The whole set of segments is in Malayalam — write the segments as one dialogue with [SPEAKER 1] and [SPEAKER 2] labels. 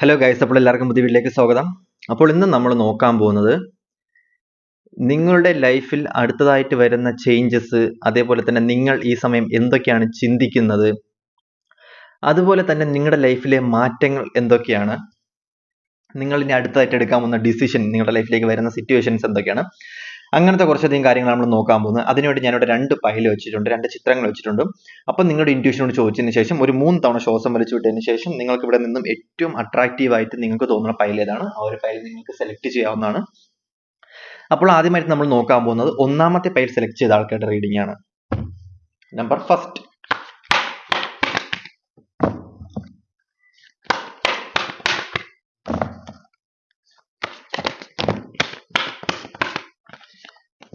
[SPEAKER 1] ഹലോ ഗൈസ്, അപ്പോൾ എല്ലാവർക്കും പുതിയ വീട്ടിലേക്ക് സ്വാഗതം. അപ്പോൾ ഇന്ന് നമ്മൾ നോക്കാൻ പോകുന്നത് നിങ്ങളുടെ ലൈഫിൽ അടുത്തതായിട്ട് വരുന്ന ചേഞ്ചസ്, അതേപോലെ തന്നെ നിങ്ങൾ ഈ സമയം എന്തൊക്കെയാണ് ചിന്തിക്കുന്നത്, അതുപോലെ തന്നെ നിങ്ങളുടെ ലൈഫിലെ മാറ്റങ്ങൾ എന്തൊക്കെയാണ്, നിങ്ങൾ ഇനി അടുത്തതായിട്ട് എടുക്കാൻ പോകുന്ന ഡിസിഷൻ, നിങ്ങളുടെ ലൈഫിലേക്ക് വരുന്ന സിറ്റുവേഷൻസ് എന്തൊക്കെയാണ്, അങ്ങനത്തെ കുറച്ചധികം കാര്യങ്ങൾ നമ്മൾ നോക്കാൻ പോകുന്നത്. അതിനുവേണ്ടി ഞാനിവിടെ 2 ഫയൽ വെച്ചിട്ടുണ്ട്, 2 ചിത്രങ്ങൾ വെച്ചിട്ടുണ്ട്. അപ്പം നിങ്ങളുടെ ഇൻറ്റ്യൂഷനോട് ചോദിച്ചതിന് ശേഷം ഒരു 3 തവണ ശ്വാസം വലിച്ചു വിട്ടതിന് ശേഷം നിങ്ങൾക്ക് ഇവിടെ നിന്നും ഏറ്റവും അട്രാക്റ്റീവ് ആയിട്ട് നിങ്ങൾക്ക് തോന്നുന്ന ഫയൽ ഏതാണ്, ആ ഒരു ഫയൽ നിങ്ങൾക്ക് സെലക്ട് ചെയ്യാവുന്നതാണ്. അപ്പോൾ ആദ്യമായിട്ട് നമ്മൾ നോക്കാൻ പോകുന്നത് ഒന്നാമത്തെ ഫയൽ സെലക്ട് ചെയ്ത ആൾക്കാരുടെ റീഡിംഗ് ആണ്. Number first.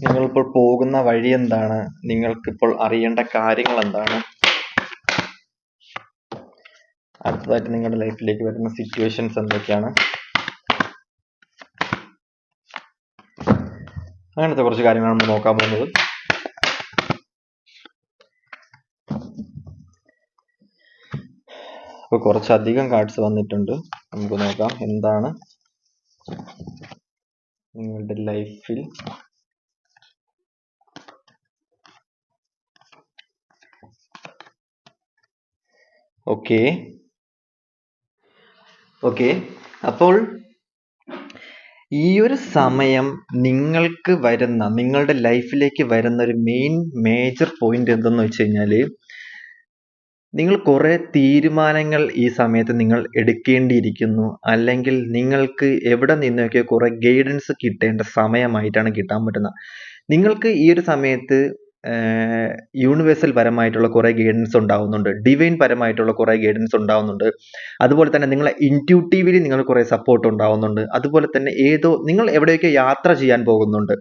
[SPEAKER 1] നിങ്ങളിപ്പോൾ പോകുന്ന വഴി എന്താണ്, നിങ്ങൾക്കിപ്പോൾ അറിയേണ്ട കാര്യങ്ങൾ എന്താണ്, അടുത്തതായിട്ട് നിങ്ങളുടെ ലൈഫിലേക്ക് വരുന്ന സിറ്റുവേഷൻസ് എന്തൊക്കെയാണ്, അങ്ങനത്തെ കുറച്ച് കാര്യങ്ങളാണ് നമ്മൾ നോക്കാൻ പോകുന്നത്. അപ്പോൾ കുറച്ചധികം കാർഡ്സ് വന്നിട്ടുണ്ട്. നമുക്ക് നോക്കാം എന്താണ് നിങ്ങളുടെ ലൈഫിൽ ഓക്കെ. അപ്പോൾ ഈ ഒരു സമയം നിങ്ങൾക്ക് വരുന്ന, നിങ്ങളുടെ ലൈഫിലേക്ക് വരുന്ന ഒരു മേജർ പോയിന്റ് എന്തെന്ന് വെച്ച് കഴിഞ്ഞാൽ, നിങ്ങൾ കുറേ തീരുമാനങ്ങൾ ഈ സമയത്ത് നിങ്ങൾ എടുക്കേണ്ടിയിരിക്കുന്നു, അല്ലെങ്കിൽ നിങ്ങൾക്ക് എവിടെ നിന്നൊക്കെ കുറേ ഗൈഡൻസ് കിട്ടേണ്ട സമയമായിട്ടാണ് കിട്ടാൻ പറ്റുന്നത്. നിങ്ങൾക്ക് ഈ ഒരു സമയത്ത് യൂണിവേഴ്സൽ പരമായിട്ടുള്ള കുറേ ഗൈഡൻസ് ഉണ്ടാവുന്നുണ്ട്, ഡിവൈൻ പരമായിട്ടുള്ള കുറേ ഗൈഡൻസ് ഉണ്ടാവുന്നുണ്ട്. അതുപോലെ തന്നെ നിങ്ങളെ ഇൻറ്റ്യൂട്ടീവ്ലി നിങ്ങൾ കുറേ സപ്പോർട്ട് ഉണ്ടാവുന്നുണ്ട്. അതുപോലെ തന്നെ നിങ്ങൾ എവിടെയൊക്കെ യാത്ര ചെയ്യാൻ പോകുന്നുണ്ട്,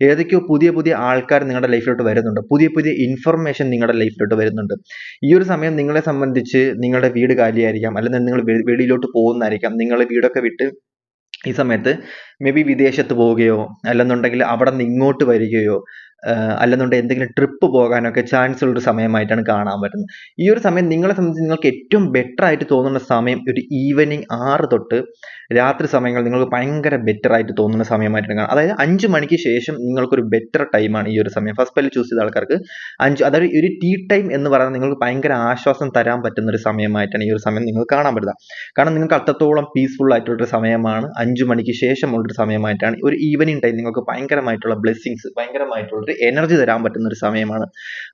[SPEAKER 1] ഏതൊക്കെയോ പുതിയ പുതിയ ആൾക്കാർ നിങ്ങളുടെ ലൈഫിലോട്ട് വരുന്നുണ്ട്, പുതിയ പുതിയ ഇൻഫർമേഷൻ നിങ്ങളുടെ ലൈഫിലോട്ട് വരുന്നുണ്ട്. ഈ ഒരു സമയം നിങ്ങളെ സംബന്ധിച്ച് നിങ്ങളുടെ വീട് കാലിയായിരിക്കാം, അല്ലെങ്കിൽ നിങ്ങൾ വെളിയിലോട്ട് പോകുന്നതായിരിക്കാം. നിങ്ങൾ വീടൊക്കെ വിട്ട് ഈ സമയത്ത് മേ ബി വിദേശത്ത് പോവുകയോ, അല്ലെന്നുണ്ടെങ്കിൽ അവിടെ നിന്ന് ഇങ്ങോട്ട് വരികയോ, അല്ലെന്നുണ്ടെങ്കിൽ എന്തെങ്കിലും ട്രിപ്പ് പോകാനൊക്കെ ചാൻസ് ഉള്ളൊരു സമയമായിട്ടാണ് കാണാൻ പറ്റുന്നത്. ഈ ഒരു സമയം നിങ്ങളെ സംബന്ധിച്ച് നിങ്ങൾക്ക് ഏറ്റവും ബെറ്റർ ആയിട്ട് തോന്നുന്ന സമയം ഒരു ഈവനിങ് 6 തൊട്ട് രാത്രി സമയങ്ങൾ നിങ്ങൾക്ക് ഭയങ്കര ബെറ്റർ ആയിട്ട് തോന്നുന്ന സമയമായിട്ടാണ് കാണാം. അതായത് 5 മണിക്ക് ശേഷം നിങ്ങൾക്കൊരു ബെറ്റർ ടൈമാണ് ഈ ഒരു സമയം. ഫസ്റ്റ് പല്ല് ചൂസ് ചെയ്ത ആൾക്കാർക്ക് 5, അതായത് ഒരു ടീ ടൈം എന്ന് പറയുന്നത് നിങ്ങൾക്ക് ഭയങ്കര ആശ്വാസം തരാൻ പറ്റുന്ന ഒരു സമയമായിട്ടാണ് ഈ ഒരു സമയം നിങ്ങൾക്ക് കാണാൻ പറ്റുന്നത്. കാരണം നിങ്ങൾക്ക് അത്രത്തോളം പീസ്ഫുൾ ആയിട്ടുള്ളൊരു സമയമാണ്. 5 മണിക്ക് ശേഷമുള്ളൊരു സമയമായിട്ടാണ് ഒരു ഈവനിങ് ടൈം നിങ്ങൾക്ക് ഭയങ്കരമായിട്ടുള്ള ബ്ലെസ്സിങ്സ്, ഭയങ്കരമായിട്ടുള്ളൊരു എനർജി തരാൻ പറ്റുന്ന ഒരു സമയമാണ്.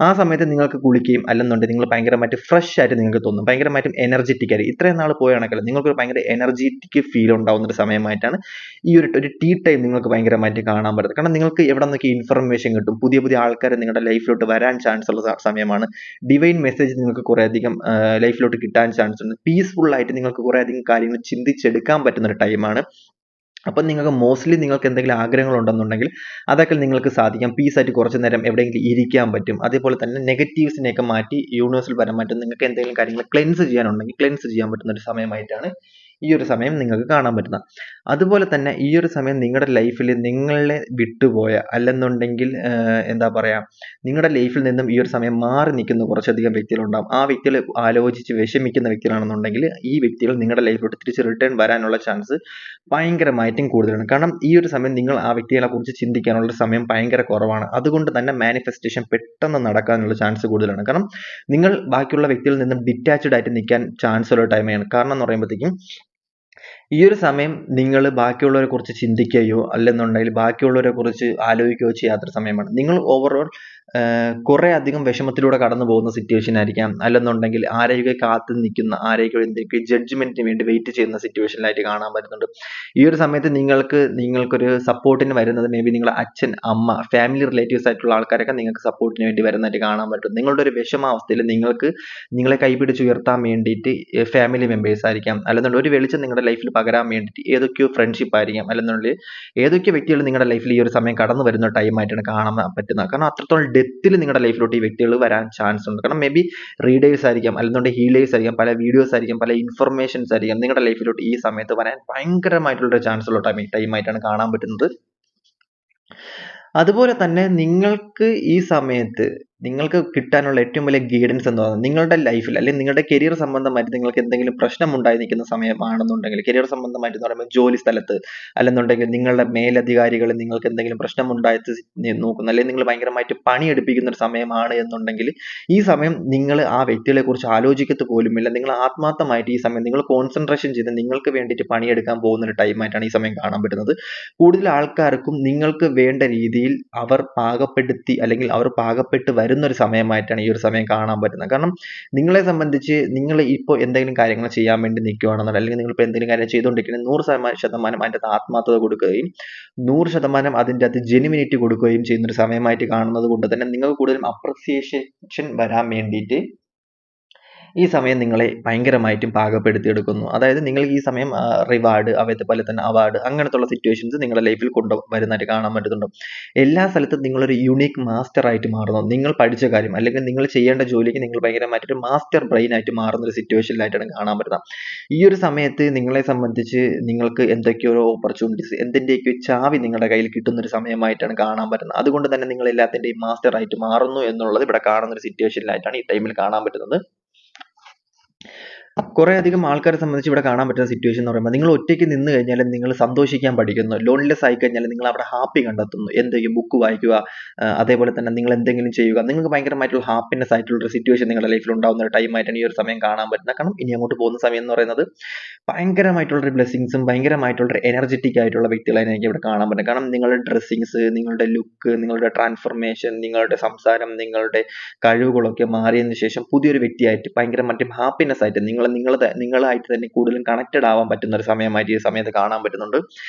[SPEAKER 1] ആ സമയത്ത് നിങ്ങൾക്ക് കുളിക്കുകയും അല്ലെന്നുണ്ടെങ്കിൽ നിങ്ങൾ ഭയങ്കരമായിട്ട് ഫ്രഷ് ആയിട്ട് നിങ്ങൾക്ക് തോന്നും, ഭയങ്കരമായിട്ടും എനർജറ്റിക് ആയി. ഇത്രയും നാൾ പോയാണെങ്കിൽ നിങ്ങൾക്ക് ഭയങ്കര എനർജറ്റിക് ഫീൽ ഉണ്ടാവുന്ന ഒരു സമയമായിട്ടാണ് ഈ ഒരു ടീ ടൈം നിങ്ങൾക്ക് ഭയങ്കരമായിട്ട് കാണാൻ പറ്റുന്നത്. കാരണം നിങ്ങൾക്ക് എവിടെ നിന്നൊക്കെ ഇൻഫർമേഷൻ കിട്ടും, പുതിയ പുതിയ ആൾക്കാർ നിങ്ങളുടെ ലൈഫിലോട്ട് വരാൻ ചാൻസ് ഉള്ള സമയമാണ്. ഡിവൈൻ മെസ്സേജ് നിങ്ങൾക്ക് കുറേ അധികം ലൈഫിലോട്ട് കിട്ടാൻ ചാൻസ് ഉണ്ട്. പീസ്ഫുൾ ആയിട്ട് നിങ്ങൾക്ക് കുറേ അധികം കാര്യങ്ങൾ ചിന്തിച്ചെടുക്കാൻ പറ്റുന്ന ഒരു ടൈമാണ്. അപ്പം നിങ്ങൾക്ക് മോസ്റ്റ്ലി നിങ്ങൾക്ക് എന്തെങ്കിലും ആഗ്രഹങ്ങൾ ഉണ്ടെന്നുണ്ടെങ്കിൽ അതൊക്കെ നിങ്ങൾക്ക് സാധിക്കാം. പീസായിട്ട് കുറച്ച് നേരം എവിടെയെങ്കിലും ഇരിക്കാൻ പറ്റും. അതേപോലെ തന്നെ നെഗറ്റീവ്സിനെയൊക്കെ മാറ്റി യൂണിവേഴ്സൽ പരമായിട്ട് നിങ്ങൾക്ക് എന്തെങ്കിലും കാര്യങ്ങൾ ക്ലെൻസ് ചെയ്യാനുണ്ടെങ്കിൽ ക്ലെൻസ് ചെയ്യാൻ പറ്റുന്ന ഒരു സമയമായിട്ടാണ് ഈ ഒരു സമയം നിങ്ങൾക്ക് കാണാൻ പറ്റുന്നത്. അതുപോലെ തന്നെ ഈ ഒരു സമയം നിങ്ങളുടെ ലൈഫിൽ നിങ്ങളെ വിട്ടുപോയ, അല്ലെന്നുണ്ടെങ്കിൽ എന്താ പറയുക, നിങ്ങളുടെ ലൈഫിൽ നിന്നും ഈ ഒരു സമയം മാറി നിൽക്കുന്ന കുറച്ചധികം വ്യക്തികളുണ്ടാകും. ആ വ്യക്തികൾ ആലോചിച്ച് വിഷമിക്കുന്ന വ്യക്തികളാണെന്നുണ്ടെങ്കിൽ ഈ വ്യക്തികൾ നിങ്ങളുടെ ലൈഫിലോട്ട് തിരിച്ച് റിട്ടേൺ വരാനുള്ള ചാൻസ് ഭയങ്കരമായിട്ടും കൂടുതലാണ്. കാരണം ഈ ഒരു സമയം നിങ്ങൾ ആ വ്യക്തികളെ കുറിച്ച് ചിന്തിക്കാനുള്ള സമയം ഭയങ്കര കുറവാണ്. അതുകൊണ്ട് തന്നെ മാനിഫെസ്റ്റേഷൻ പെട്ടെന്ന് നടക്കാനുള്ള ചാൻസ് കൂടുതലാണ്. കാരണം നിങ്ങൾ ബാക്കിയുള്ള വ്യക്തികളിൽ നിന്നും ഡിറ്റാച്ച്ഡ് ആയിട്ട് നിൽക്കാൻ ചാൻസ് ഉള്ള ടൈമാണ്. കാരണം എന്ന് പറയുമ്പോഴത്തേക്കും ഈ ഒരു സമയം നിങ്ങൾ ബാക്കിയുള്ളവരെ കുറിച്ച് ചിന്തിക്കുകയോ അല്ലെന്നുണ്ടെങ്കിൽ ബാക്കിയുള്ളവരെ കുറിച്ച് ആലോചിക്കുകയോ ചെയ്യാത്തൊരു സമയമാണ്. നിങ്ങൾ ഓവറോൾ കുറേ അധികം വിഷമത്തിലൂടെ കടന്നു പോകുന്ന സിറ്റുവേഷൻ ആയിരിക്കാം, അല്ലെന്നുണ്ടെങ്കിൽ ആരെയൊക്കെ കാത്തു നിൽക്കുന്ന, ആരെയൊക്കെ എന്തൊക്കെ ജഡ്ജ്മെന്റിന് വേണ്ടി വെയിറ്റ് ചെയ്യുന്ന സിറ്റുവേഷനിലായിട്ട് കാണാൻ പറ്റുന്നുണ്ട്. ഈ ഒരു സമയത്ത് നിങ്ങൾക്കൊരു സപ്പോർട്ടിന് വരുന്നത് മേ ബി നിങ്ങളുടെ അച്ഛൻ, അമ്മ, ഫാമിലി റിലേറ്റീവ്സ് ആയിട്ടുള്ള ആൾക്കാരൊക്കെ നിങ്ങൾക്ക് സപ്പോർട്ടിന് വേണ്ടി വരുന്നതായിട്ട് കാണാൻ പറ്റും. നിങ്ങളുടെ ഒരു വിഷമാവസ്ഥയിൽ നിങ്ങളെ കൈപിടിച്ച് ഉയർത്താൻ വേണ്ടിയിട്ട് ഫാമിലി മെമ്പേഴ്സ് ആയിരിക്കാം, അല്ലെന്നുണ്ടെങ്കിൽ ഒരു വെളിച്ചം നിങ്ങളുടെ ലൈഫിൽ പകരാൻ വേണ്ടിയിട്ട് ഏതൊക്കെയോ ഫ്രണ്ട്ഷിപ്പ് ആയിരിക്കാം, അല്ലെന്നുണ്ടെങ്കിൽ ഏതൊക്കെയോ വ്യക്തികൾ നിങ്ങളുടെ ലൈഫിൽ ഈ ഒരു സമയം കടന്നു വരുന്ന ടൈമായിട്ടാണ് കാണാൻ പറ്റുന്നത്. കാരണം അത്രത്തോളം ഡെപ്തിൽ നിങ്ങളുടെ ലൈഫിലോട്ട് ഈ വ്യക്തികൾ വരാൻ ചാൻസ് ഉണ്ട്. കാരണം മേ ബി റീഡേഴ്സ് ആയിരിക്കാം, അല്ലെന്നുണ്ടെങ്കിൽ ഹീലേഴ്സ് ആയിരിക്കാം, പല വീഡിയോസ് ആയിരിക്കാം, പല ഇൻഫർമേഷൻസ് ആയിരിക്കാം നിങ്ങളുടെ ലൈഫിലോട്ട് ഈ സമയത്ത് വരാൻ ഭയങ്കരമായിട്ടുള്ള ചാൻസ് ഉള്ള ടൈമായിട്ടാണ് കാണാൻ പറ്റുന്നത്. അതുപോലെ തന്നെ നിങ്ങൾക്ക് ഈ സമയത്ത് നിങ്ങൾക്ക് കിട്ടാനുള്ള ഏറ്റവും വലിയ ഗൈഡൻസ് എന്ന് പറയുന്നത് നിങ്ങളുടെ ലൈഫിൽ അല്ലെങ്കിൽ നിങ്ങളുടെ കരിയർ സംബന്ധമായിട്ട് നിങ്ങൾക്ക് എന്തെങ്കിലും പ്രശ്നമുണ്ടായി നിൽക്കുന്ന സമയമാണെന്നുണ്ടെങ്കിൽ, കരിയർ സംബന്ധമായിട്ട് എന്ന് പറയുമ്പോൾ ജോലി സ്ഥലത്ത് അല്ലെന്നുണ്ടെങ്കിൽ നിങ്ങളുടെ മേലധികാരികൾ നിങ്ങൾക്ക് എന്തെങ്കിലും പ്രശ്നമുണ്ടായിട്ട് നോക്കുന്നു, അല്ലെങ്കിൽ നിങ്ങൾ ഭയങ്കരമായിട്ട് പണിയെടുപ്പിക്കുന്ന ഒരു സമയമാണ് എന്നുണ്ടെങ്കിൽ ഈ സമയം നിങ്ങൾ ആ വ്യക്തികളെ കുറിച്ച് ആലോചിക്കത്ത് പോലുമില്ല. നിങ്ങൾ ആത്മാർത്ഥമായിട്ട് ഈ സമയം നിങ്ങൾ കോൺസെൻട്രേഷൻ ചെയ്ത് നിങ്ങൾക്ക് വേണ്ടിയിട്ട് പണിയെടുക്കാൻ പോകുന്ന ഒരു ടൈമായിട്ടാണ് ഈ സമയം കാണാൻ പറ്റുന്നത്. കൂടുതൽ ആൾക്കാർക്കും നിങ്ങൾക്ക് വേണ്ട രീതിയിൽ അവർ പാകപ്പെടുത്തി അല്ലെങ്കിൽ അവർ പാകപ്പെട്ട് വരുന്ന ഒരു സമയമായിട്ടാണ് ഈ ഒരു സമയം കാണാൻ പറ്റുന്നത്. കാരണം നിങ്ങളെ സംബന്ധിച്ച് നിങ്ങൾ ഇപ്പോൾ എന്തെങ്കിലും കാര്യങ്ങൾ ചെയ്യാൻ വേണ്ടി നിൽക്കുകയാണെന്നുണ്ടെങ്കിൽ, അല്ലെങ്കിൽ നിങ്ങൾ ഇപ്പോൾ എന്തെങ്കിലും കാര്യം ചെയ്തുകൊണ്ടിരിക്കുകയാണെങ്കിൽ 100% അതിൻ്റെ അകത്ത് ആത്മാർത്ഥത കൊടുക്കുകയും 100% അതിൻ്റെ അകത്ത് ജെനുവിനിറ്റി കൊടുക്കുകയും ചെയ്യുന്ന ഒരു സമയമായിട്ട് കാണുന്നത് കൊണ്ട് തന്നെ നിങ്ങൾക്ക് കൂടുതലും അപ്രിസിയേഷൻ വരാൻ വേണ്ടിയിട്ട് ഈ സമയം നിങ്ങളെ ഭയങ്കരമായിട്ടും പാകപ്പെടുത്തിയെടുക്കുന്നു. അതായത് നിങ്ങൾക്ക് ഈ സമയം റിവാർഡ്, അതേപോലെ തന്നെ അവാർഡ്, അങ്ങനത്തുള്ള സിറ്റുവേഷൻസ് നിങ്ങളുടെ ലൈഫിൽ കൊണ്ടുവരുന്നതായിട്ട് കാണാൻ പറ്റുന്നുണ്ട്. എല്ലാ സ്ഥലത്തും നിങ്ങളൊരു യുണീക്ക് മാസ്റ്റർ ആയിട്ട് മാറുന്നു. നിങ്ങൾ പഠിച്ച കാര്യം അല്ലെങ്കിൽ നിങ്ങൾ ചെയ്യേണ്ട ജോലിക്ക് നിങ്ങൾ ഭയങ്കരമായിട്ടൊരു മാസ്റ്റർ ബ്രെയിൻ ആയിട്ട് മാറുന്ന ഒരു സിറ്റുവേഷനിലായിട്ടാണ് കാണാൻ പറ്റുന്നത്. ഈ ഒരു സമയത്ത് നിങ്ങളെ സംബന്ധിച്ച് നിങ്ങൾക്ക് എന്തൊക്കെയോ ഓപ്പർച്യൂണിറ്റീസ്, എന്തിൻ്റെയൊക്കെയോ ചാവി നിങ്ങളുടെ കയ്യിൽ കിട്ടുന്ന ഒരു സമയമായിട്ടാണ് കാണാൻ പറ്റുന്നത്. അതുകൊണ്ട് തന്നെ നിങ്ങൾ എല്ലാത്തിൻ്റെയും മാസ്റ്റർ ആയിട്ട് മാറുന്നു എന്നുള്ളത് ഇവിടെ കാണുന്ന ഒരു സിറ്റുവേഷനിലായിട്ടാണ് ഈ ടൈമിൽ കാണാൻ പറ്റുന്നത്. കുറെ അധികം ആൾക്കാരെ സംബന്ധിച്ച് ഇവിടെ കാണാൻ പറ്റുന്ന സിറ്റുവേഷൻ എന്ന് പറയുമ്പോൾ നിങ്ങൾ ഒറ്റയ്ക്ക് നിന്ന് കഴിഞ്ഞാൽ നിങ്ങൾ സന്തോഷിക്കാൻ പഠിക്കുന്നു. ലോൺലെസ് ആയി കഴിഞ്ഞാൽ നിങ്ങൾ അവിടെ ഹാപ്പി കണ്ടെത്തുന്നു. എന്തെങ്കിലും ബുക്ക് വായിക്കുക, അതേപോലെ തന്നെ നിങ്ങൾ എന്തെങ്കിലും ചെയ്യുക, നിങ്ങൾക്ക് ഭയങ്കരമായിട്ടുള്ള ഹാപ്പിനെസ് ആയിട്ടുള്ള ഒരു സിറ്റുവേഷൻ നിങ്ങളുടെ ലൈഫിൽ ഉണ്ടാകുന്ന ഒരു ടൈമായിട്ടാണ് ഈ ഒരു സമയം കാണാൻ പറ്റുന്നത്. കാരണം ഇനി അങ്ങോട്ട് പോകുന്ന സമയം എന്ന് പറയുന്നത് ഭയങ്കരമായിട്ടുള്ളൊരു ബ്ലെസ്സിങ്സും ഭയങ്കരമായിട്ടുള്ളൊരു എനർജറ്റിക് ആയിട്ടുള്ള വ്യക്തികളാണ് എനിക്ക് ഇവിടെ കാണാൻ പറ്റുന്നത്. കാരണം നിങ്ങളുടെ ഡ്രസ്സിങ്സ്, നിങ്ങളുടെ ലുക്ക്, നിങ്ങളുടെ ട്രാൻസ്ഫർമേഷൻ, നിങ്ങളുടെ സംസാരം, നിങ്ങളുടെ കഴിവുകളൊക്കെ മാറിയതിനു ശേഷം പുതിയൊരു വ്യക്തിയായിട്ട് ഭയങ്കരമായിട്ട് ഹാപ്പിനെസ് ആയിട്ട് നിങ്ങളായിട്ട് തന്നെ കൂടുതലും കണക്റ്റഡ് ആവാൻ പറ്റുന്ന ഒരു സമയമായിട്ട് ഈ സമയത്ത് കാണാൻ പറ്റുന്നുണ്ട്.